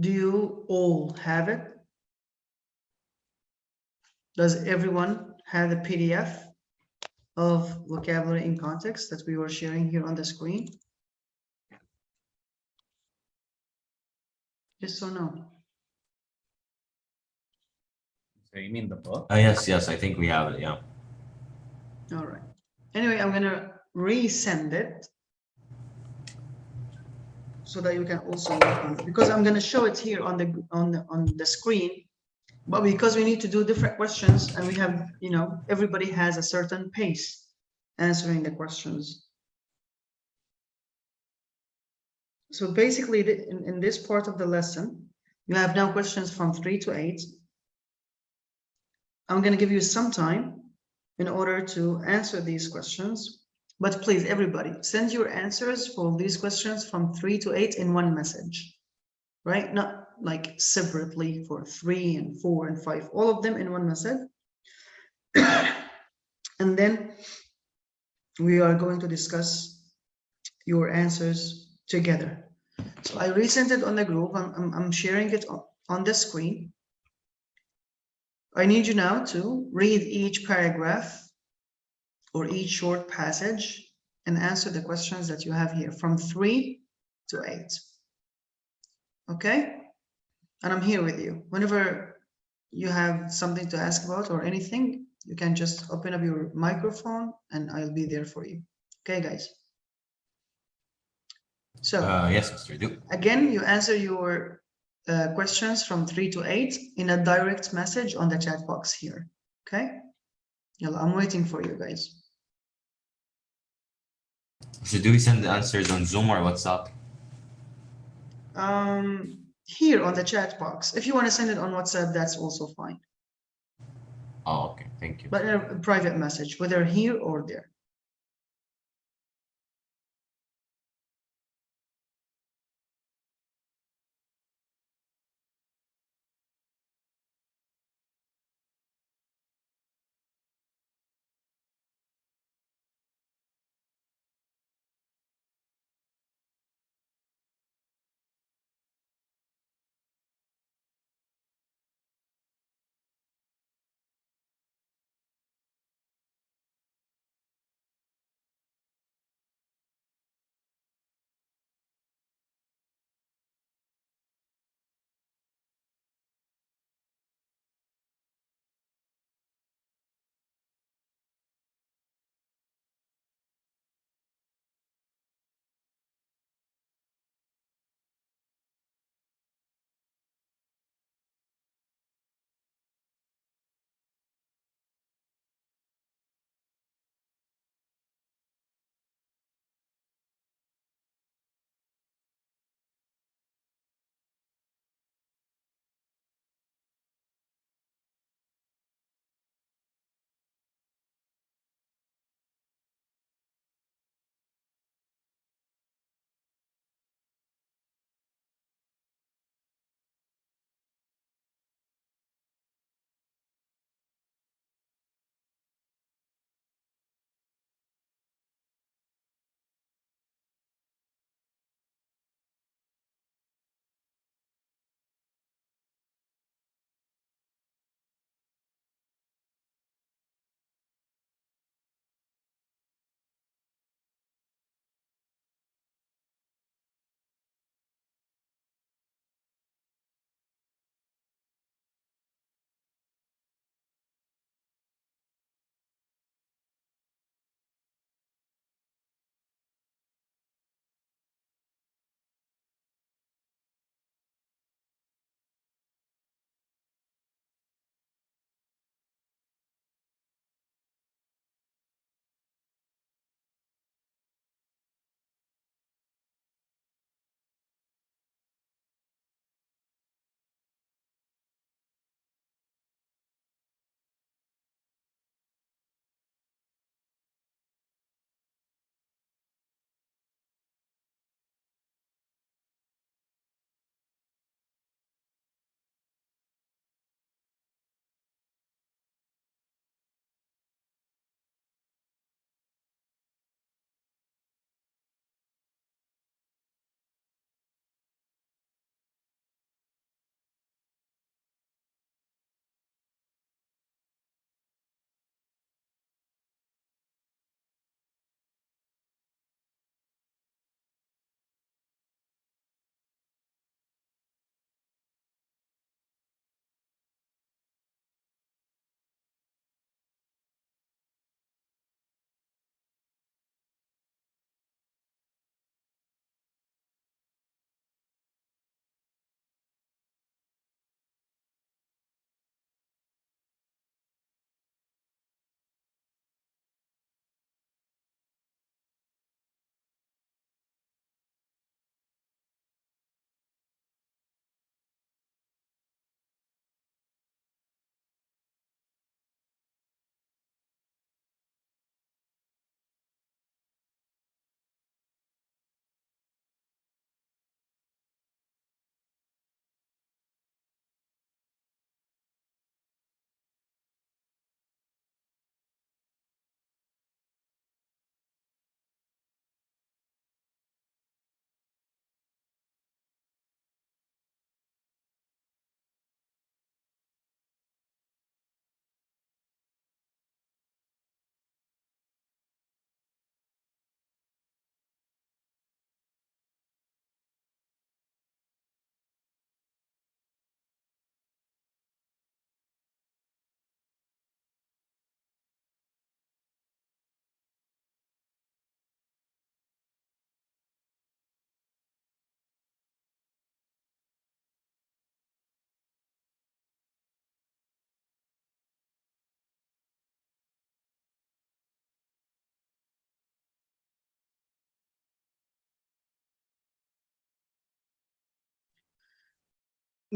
Do you all have it? Does everyone have the PDF of vocabulary in context that we were sharing here on the screen? Yes or no? So you mean the book? Yes, I think we have it. Yeah. All right. Anyway, I'm gonna resend it so that you can also work on it, because I'm gonna show it here on the screen. But because we need to do different questions and we have, you know, everybody has a certain pace answering the questions. So basically in this part of the lesson, you have now questions from 3 to 8. I'm going to give you some time in order to answer these questions, but please, everybody, send your answers for these questions from 3 to 8 in one message, right? Not like separately for 3 and 4 and 5, all of them in one message. And then we are going to discuss your answers together. So I resent it on the group. I'm sharing it on the screen. I need you now to read each paragraph or each short passage and answer the questions that you have here from 3 to 8. Okay? And I'm here with you. Whenever you have something to ask about or anything, you can just open up your microphone and I'll be there for you. Okay, guys? So Yes, Mr. Du. again, you answer your questions from 3 to 8 in a direct message on the chat box here. Okay? Yalla, I'm waiting for you guys. So do we send the answers on Zoom or WhatsApp? Here on the chat box. If you want to send it on WhatsApp, that's also fine. Oh, okay. Thank you. But in a private message, whether here or there.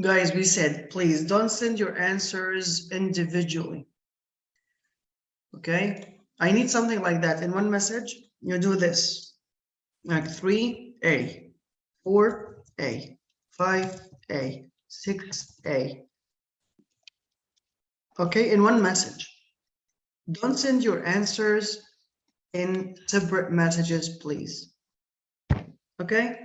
Guys, we said, please don't send your answers individually. Okay? I need something like that. In one message, you do this. Like 3A, 4A, 5A, 6A. Okay, in one message. Don't send your answers in separate messages, please. Okay?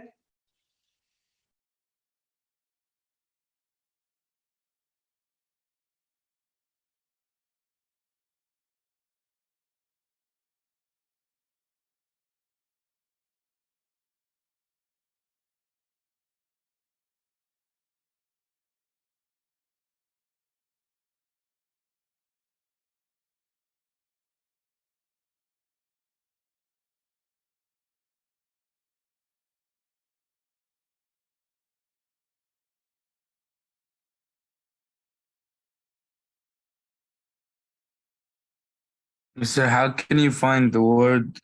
So how can you find the word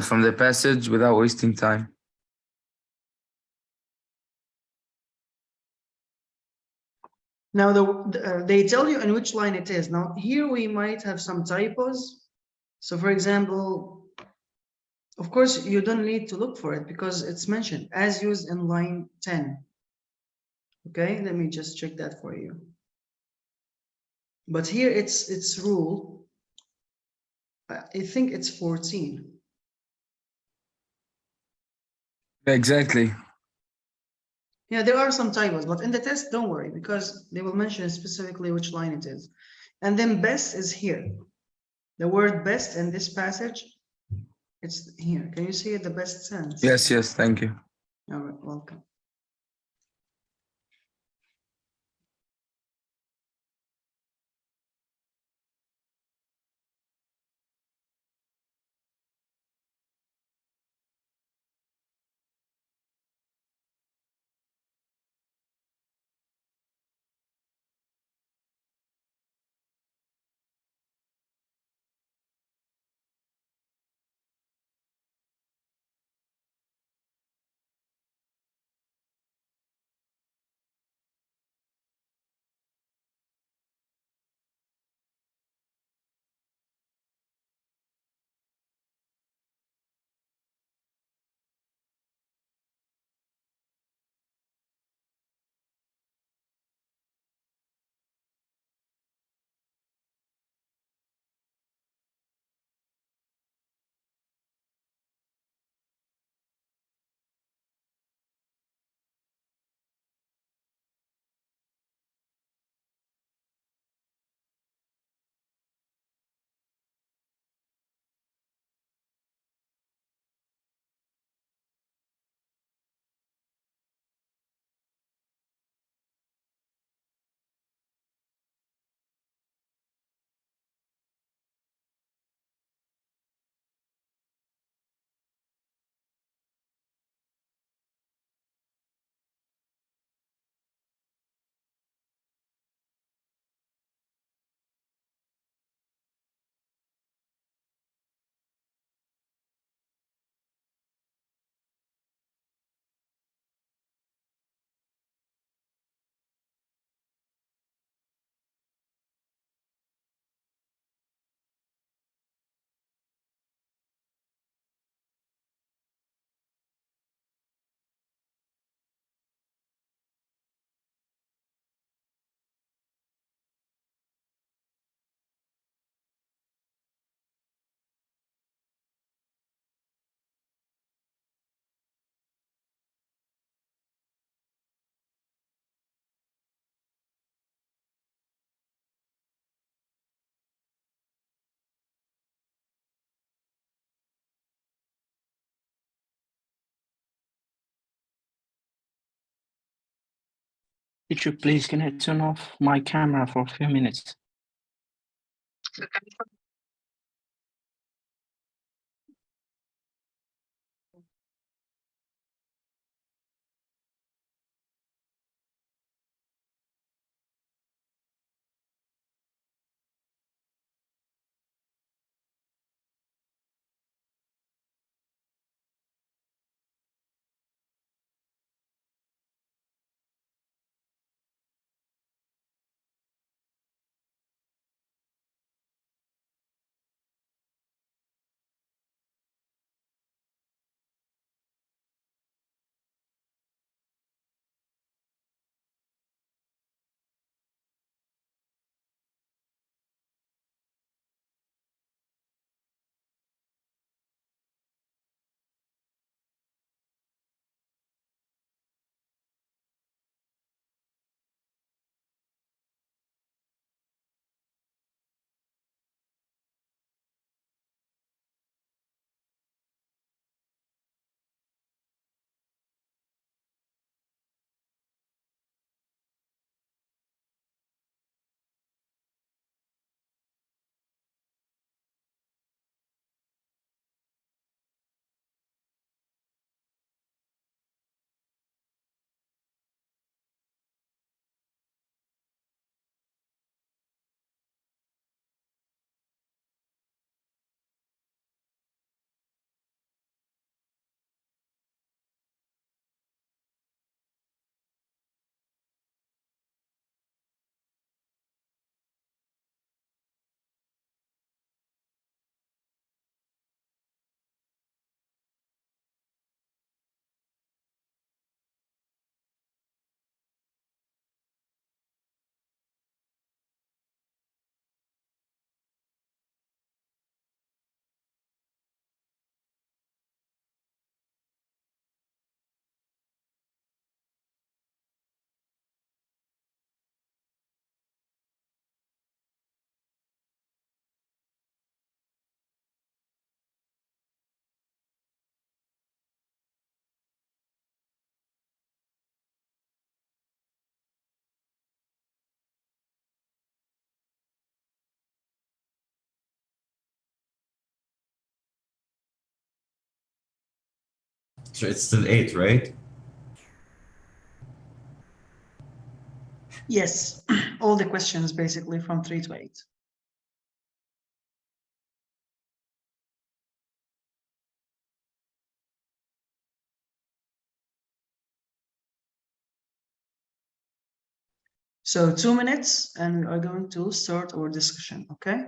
from the passage without wasting time? Now, they tell you in which line it is. Now, here we might have some typos. So, for example, of course, you don't need to look for it because it's mentioned as used in line 10. Okay, let me just check that for you. But here it's rule. I think it's 14. Exactly. Yeah, there are some typos, but in the test, don't worry, because they will mention specifically which line it is. And then best is here. The word best in this passage, it's here. Can you see it, the best sense? Yes, yes, thank you. All right, welcome. Teacher, please, can I turn off my camera for a few minutes? So it's still 8, right? Yes, all the questions basically from 3 to 8. So 2 minutes and we are going to start our discussion, okay?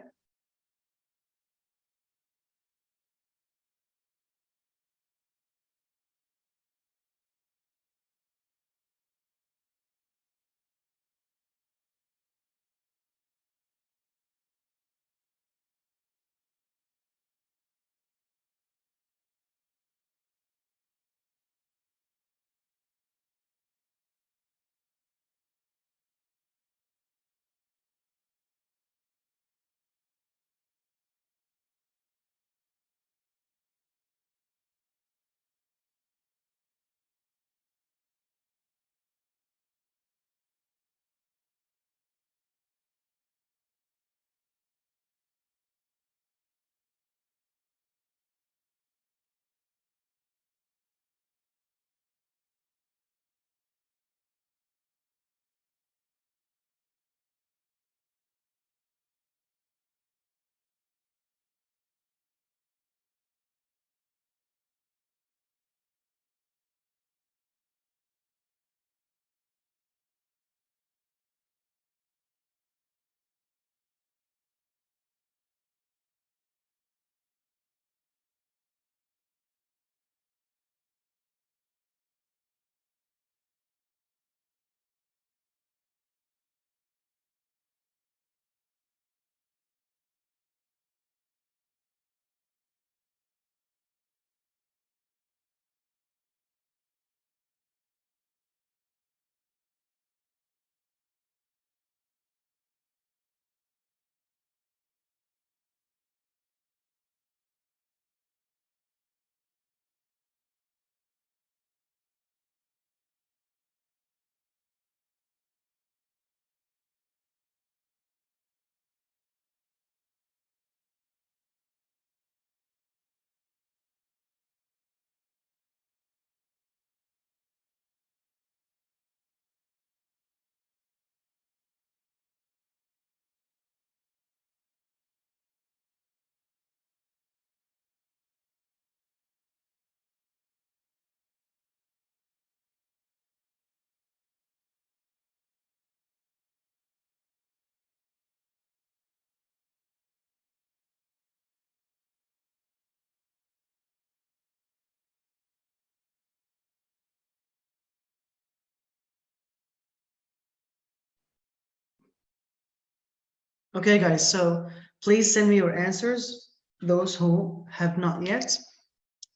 Okay, guys, so please send me your answers, those who have not yet.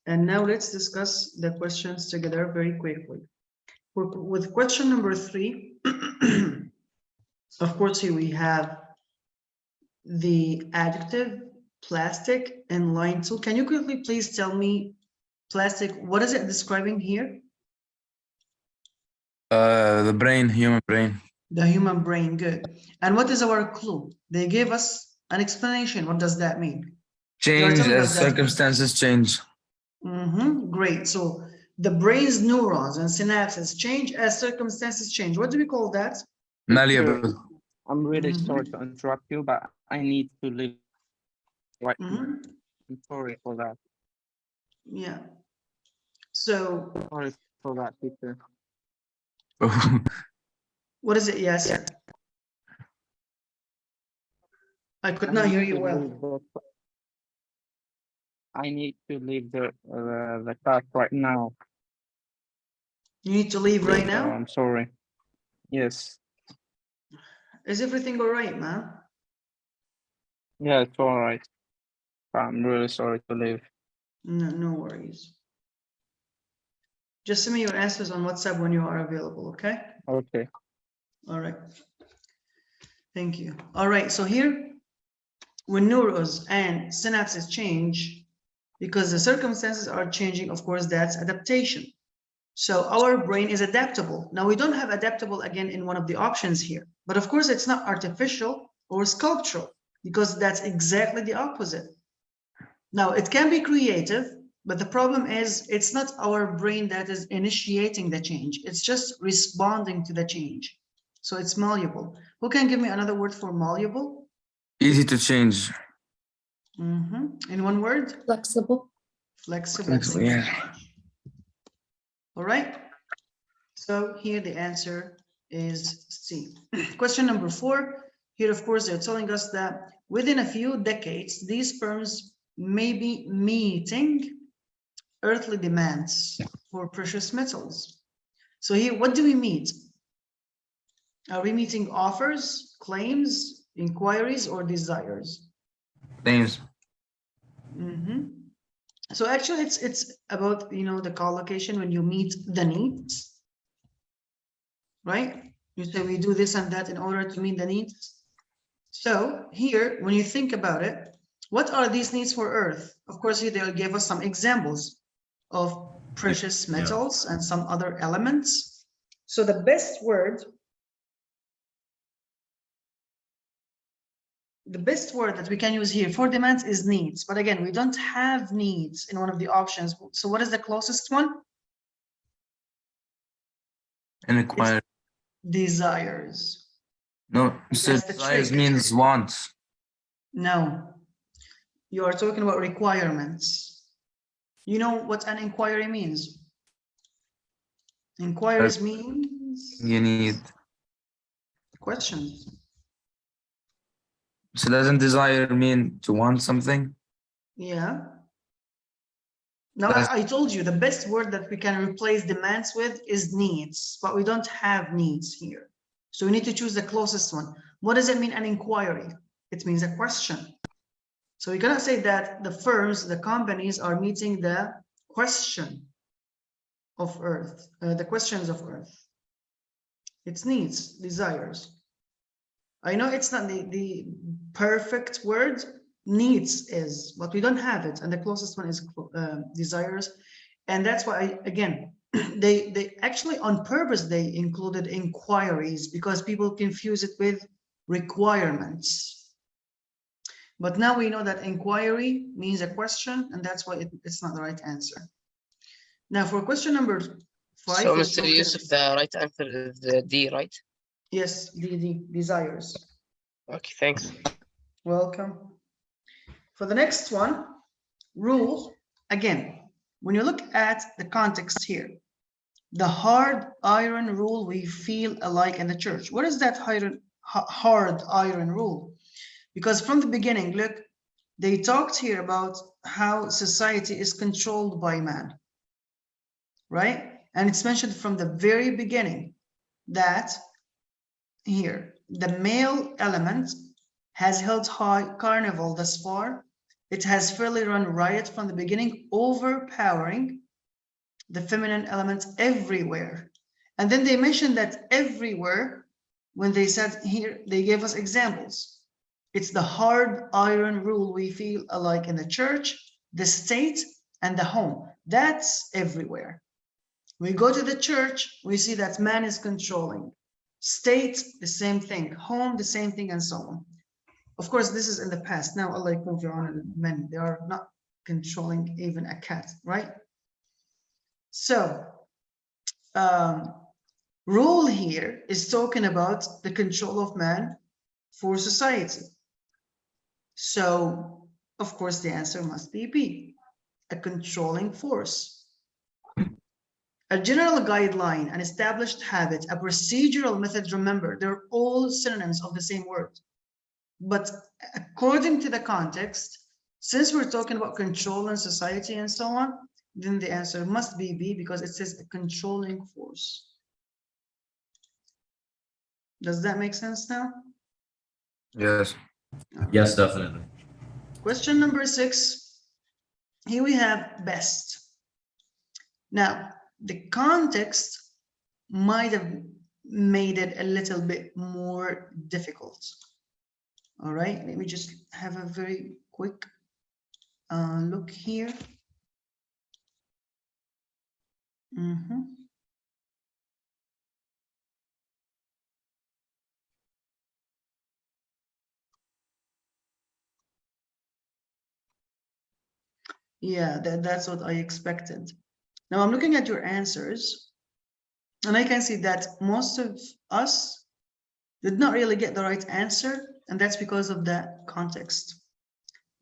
And now let's discuss the questions together very quickly. With question number 3, of course, here we have the adjective plastic in line 2. Can you quickly please tell me plastic, what is it describing here? The brain, human brain. The human brain, good. And what is our clue? They gave us an explanation. What does that mean? Change as circumstances change. Great. So the brain's neurons and synapses change as circumstances change. What do we call that? Malleable. I'm really sorry to interrupt you, but I need to leave right now. I'm sorry for that. Yeah. So Sorry for that, teacher. what is it? Yes, sir. I could not hear you well. I need to leave the class right now. You need to leave right now? I'm sorry. Yes. Is everything all right, man? Yeah, it's all right. I'm really sorry to leave. No worries. Just send me your answers on WhatsApp when you are available, okay? Okay. All right. Thank you. All right, so here, when neurons and synapses change, because the circumstances are changing, of course, that's adaptation. So our brain is adaptable. Now, we don't have adaptable again in one of the options here, but of course, it's not artificial or sculptural, because that's exactly the opposite. Now, it can be creative, But the problem is it's not our brain that is initiating the change. It's just responding to the change. So it's malleable. Who can give me another word for malleable? Easy to change. In one word? Flexible. Flexible. Yeah. All right. So here the answer is C. Question number 4. Here, of course, they're telling us that within a few decades, these firms may be meeting earthly demands for precious metals. So here, what do we meet? Are we meeting offers, claims, inquiries, or desires? Claims. So actually, it's about, you know, the collocation when you meet the needs, right? You say we do this and that in order to meet the needs. So here, when you think about it, what are these needs for Earth? Of course, here they'll give us some examples of precious metals and some other elements. So the best word that we can use here for demands is needs. But again, we don't have needs in one of the options. So what is the closest one? And acquire. Desires. No, so That's the desires trick. means wants. No, you are talking about requirements. You know what an inquiry means? Inquiries means You need. questions. So doesn't desire mean to want something? Yeah. Now, That's- I told you the best word that we can replace demands with is needs, but we don't have needs here. So we need to choose the closest one. What does it mean, an inquiry? It means a question. So we cannot say that the firms, the companies are meeting the question of Earth, the questions of Earth. It's needs, desires. I know it's not the perfect word, needs is, but we don't have it. And the closest one is desires. And that's why, again, they actually on purpose, they included inquiries because people confuse it with requirements. But now we know that inquiry means a question, and that's why it's not the right answer. Now for question number 5. So, Mr. Yusuf, the right answer is D, right? Yes, D, desires. Okay, thanks. Welcome. For the next one, rule, again, when you look at the context here, the hard iron rule we feel alike in the church. What is that hard iron rule? Because from the beginning, look, they talked here about how society is controlled by man, right? And it's mentioned from the very beginning that here, the male element has held high carnival thus far. It has fairly run riot from the beginning, overpowering the feminine element everywhere. And then they mentioned that everywhere, when they said here, they gave us examples. It's the hard iron rule we feel alike in the church, the state, and the home. That's everywhere. We go to the church, we see that man is controlling. State, the same thing. Home, the same thing, and so on. Of course, this is in the past. Now, Allah and men, they are not controlling even a cat, right? So, rule here is talking about the control of man for society. So, of course, the answer must be B, a controlling force. A general guideline, an established habit, a procedural method, remember, they're all synonyms of the same word. But according to the context, since we're talking about control in society and so on, then the answer must be B because it says a controlling force. Does that make sense now? Yes. Yes, definitely. Question number 6. Here we have best. Now, the context might have made it a little bit more difficult. All right, let me just have a very quick look here. Yeah, that's what I expected. Now I'm looking at your answers, and I can see that most of us did not really get the right answer, and that's because of that context.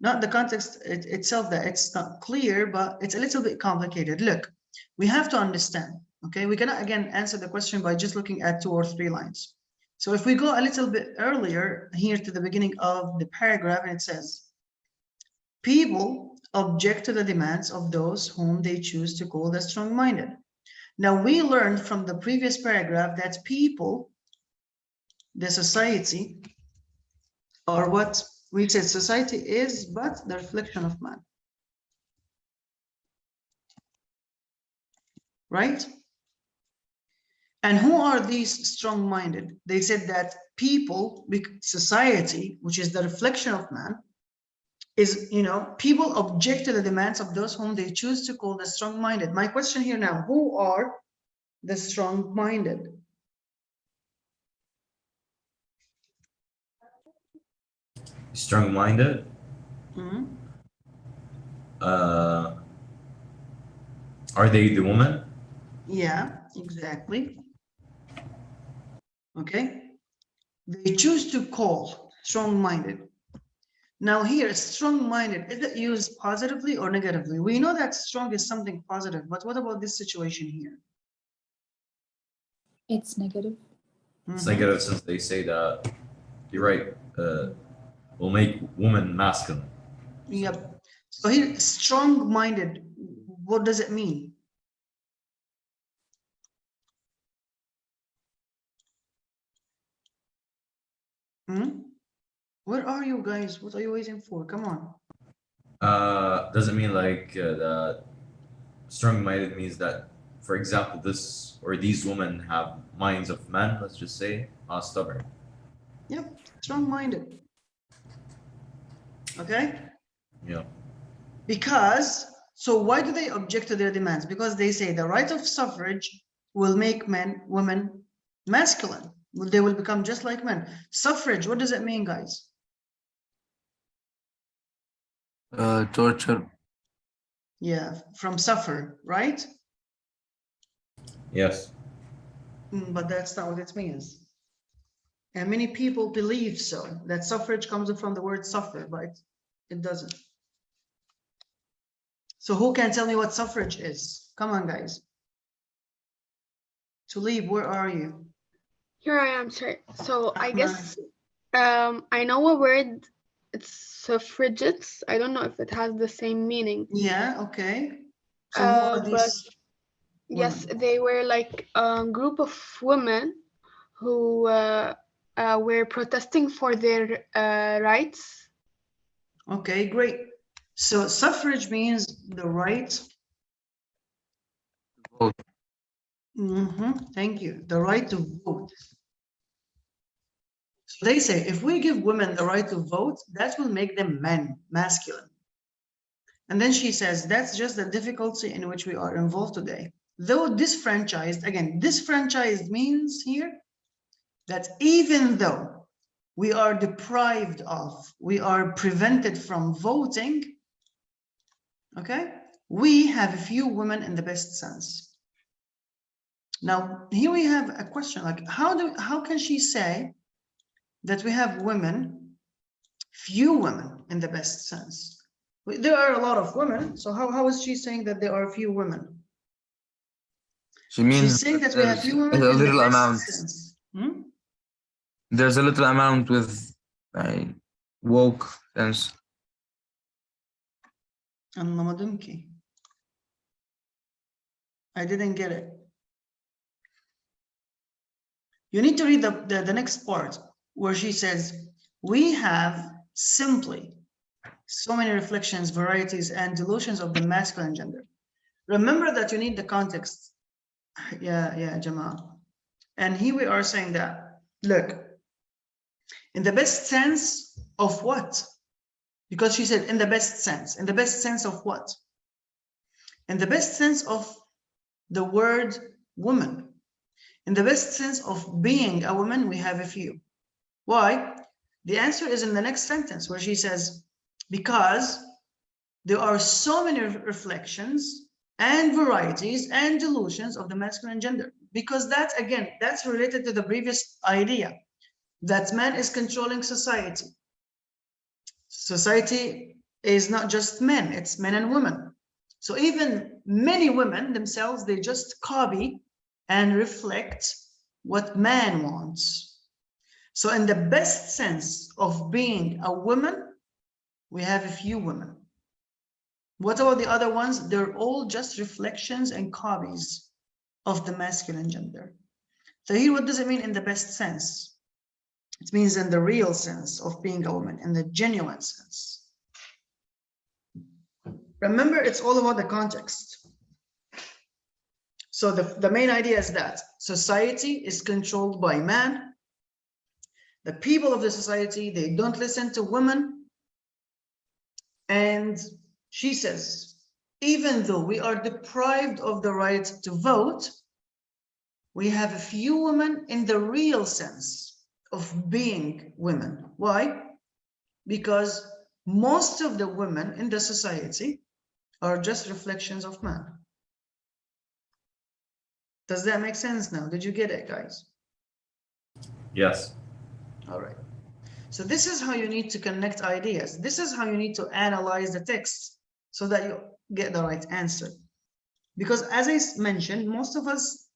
Not the context itself, that it's not clear, but it's a little bit complicated. Look, we have to understand, okay? We cannot, again, answer the question by just looking at 2 or 3 lines. So if we go a little bit earlier here to the beginning of the paragraph, and it says, people object to the demands of those whom they choose to call the strong-minded. Now, we learned from the previous paragraph that people, the society, or what we said society is but the reflection of man. Right? And who are these strong-minded? They said that people, society, which is the reflection of man, is, you know, people object to the demands of those whom they choose to call the strong-minded. My question here now, who are the strong-minded? Strong-minded? Are they the woman? Yeah, exactly. Okay. They choose to call strong-minded. Now here, strong-minded, is it used positively or negatively? We know that strong is something positive, but what about this situation here? It's negative. It's negative since they say that, you're right, will make women masculine. Yep. So here, strong-minded, what does it mean? Where are you guys? What are you waiting for? Come on. Does it mean like that strong-minded means that, for example, this or these women have minds of men, let's just say, are stubborn? Yep, strong-minded. Okay? Yeah. Because, so why do they object to their demands? Because they say the right of suffrage will make women masculine. They will become just like men. Suffrage, what does it mean, guys? Torture. Yeah, from suffer, right? Yes. But that's not what it means. And many people believe so, that suffrage comes from the word suffer, but it doesn't. So who can tell me what suffrage is? Come on, guys. Tulib, where are you? Here I am, sir. So I guess I know a word, it's suffragettes. I don't know if it has the same meaning. Yeah, okay. So who are these but yes, they were like a group of women who were protesting for their rights. Okay, great. So suffrage means the right. Vote. Thank you. The right to vote. So they say if we give women the right to vote, that will make them men, masculine. And then she says that's just the difficulty in which we are involved today. Though disfranchised, again, disfranchised means here that even though we are deprived of, we are prevented from voting, okay, we have a few women in the best sense. Now, here we have a question, like how can she say that we have women, few women in the best sense? There are a lot of women, so how is she saying that there are few women? She means She's saying that we have few women a in the little best amount. sense. There's a little amount with woke sense. Anlamadım. I didn't get it. You need to read the next part where she says, we have simply so many reflections, varieties, and delusions of the masculine gender. Remember that you need the context. Yeah, Jamal. And here we are saying that, look, in the best sense of what? Because she said in the best sense. In the best sense of what? In the best sense of the word woman. In the best sense of being a woman, we have a few. Why? The answer is in the next sentence where she says, because there are so many reflections and varieties and delusions of the masculine gender, because that, again, that's related to the previous idea that man is controlling society. Society is not just men, it's men and women. So even many women themselves, they just copy and reflect what man wants. So in the best sense of being a woman, we have a few women. What about the other ones? They're all just reflections and copies of the masculine gender. So here, what does it mean in the best sense? It means in the real sense of being a woman, in the genuine sense. Remember, it's all about the context. So the main idea is that society is controlled by man. The people of the society, they don't listen to women. And she says, even though we are deprived of the right to vote, we have a few women in the real sense of being women. Why? Because most of the women in the society are just reflections of man. Does that make sense now? Did you get it, guys? Yes. All right. So this is how you need to connect ideas. This is how you need to analyze the text so that you get the right answer. Because as I mentioned, most of us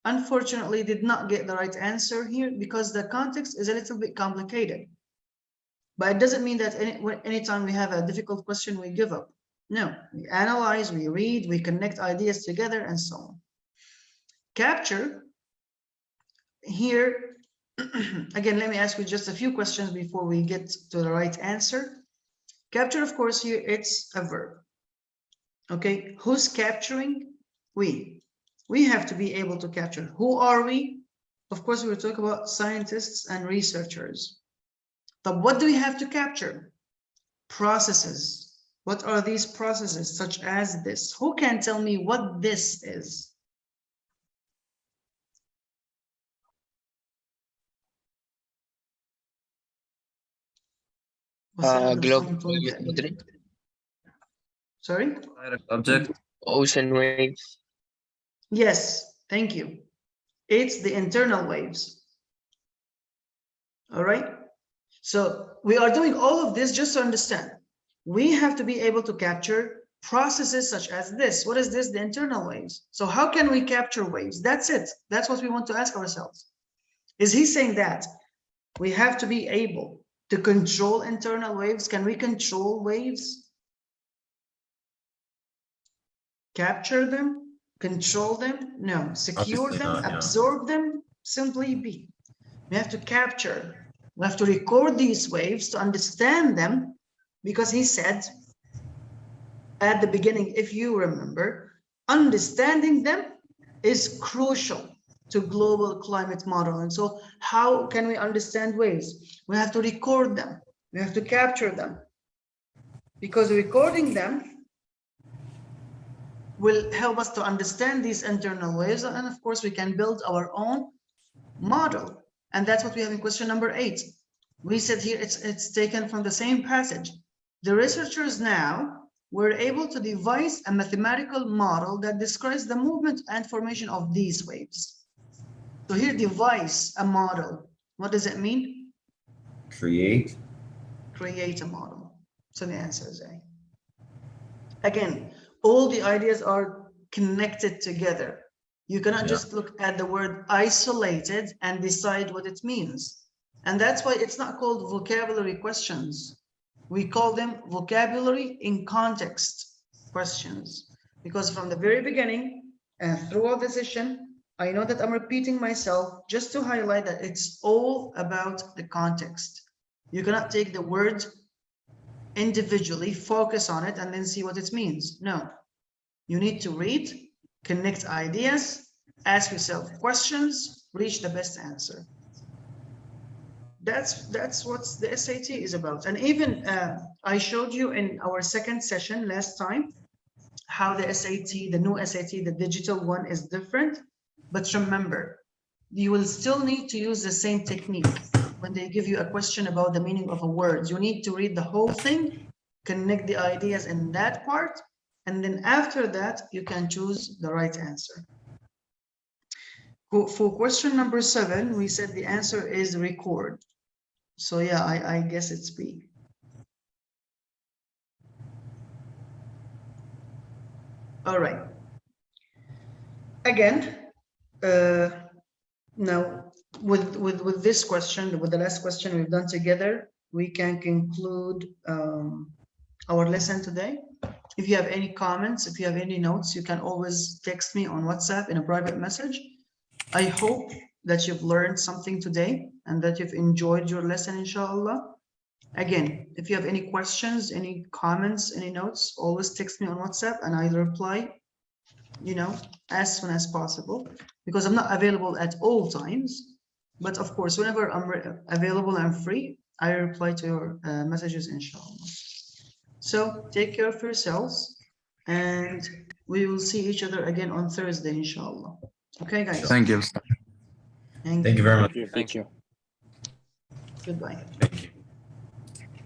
unfortunately did not get the right answer here because the context is a little bit complicated. But it doesn't mean that anytime we have a difficult question, we give up. No, we analyze, we read, we connect ideas together, and so on. Capture, here, again, let me ask you just a few questions before we get to the right answer. Capture, of course, here it's a verb. Okay, who's capturing? We. We have to be able to capture. Who are we? Of course, we will talk about scientists and researchers. But what do we have to capture? Processes. What are these processes, such as this? Who can tell me what this is? Global Sorry? Direct object. ocean waves. Yes, thank you. It's the internal waves. All right. So we are doing all of this just to understand. We have to be able to capture processes such as this. What is this? The internal waves. So how can we capture waves? That's it. That's what we want to ask ourselves. Is he saying that we have to be able to control internal waves? Can we control waves? Capture them? Control them? No. Secure Obviously them? not, yeah. Absorb them? Simply be. We have to capture. We have to record these waves to understand them, because he said at the beginning, if you remember, understanding them is crucial to global climate model. And so how can we understand waves? We have to record them. We have to capture them, because recording them will help us to understand these internal waves. And of course, we can build our own model. And that's what we have in question number 8. We said here it's taken from the same passage. The researchers now were able to devise a mathematical model that describes the movement and formation of these waves. So here, devise a model. What does it mean? Create. Create a model. So the answer is A. Again, all the ideas are connected together. You cannot just look at the word isolated and decide what it means. And that's why it's not called vocabulary questions. We call them vocabulary in context questions, because from the very beginning and throughout the session, I know that I'm repeating myself just to highlight that it's all about the context. You cannot take the word individually, focus on it, and then see what it means. No, you need to read, connect ideas, ask yourself questions, reach the best answer. That's what the SAT is about. And even I showed you in our second session last time how the SAT, the new SAT, the digital one, is different. But remember, you will still need to use the same technique when they give you a question about the meaning of a word. You need to read the whole thing connect the ideas in that part, and then after that, you can choose the right answer. For question number 7, we said the answer is record. So yeah, I guess it's B. All right. Again, now with this question, with the last question we've done together, we can conclude our lesson today. If you have any comments, if you have any notes, you can always text me on WhatsApp in a private message. I hope that you've learned something today and that you've enjoyed your lesson, inshallah. Again, if you have any questions, any comments, any notes, always text me on WhatsApp and I'll reply, you know, as soon as possible, because I'm not available at all times. But of course, whenever I'm available and free, I reply to your messages, inshallah. So take care of yourselves, and we will see each other again on Thursday, inshallah. Okay, guys? Thank you. Thank you very much. Thank you. Goodbye.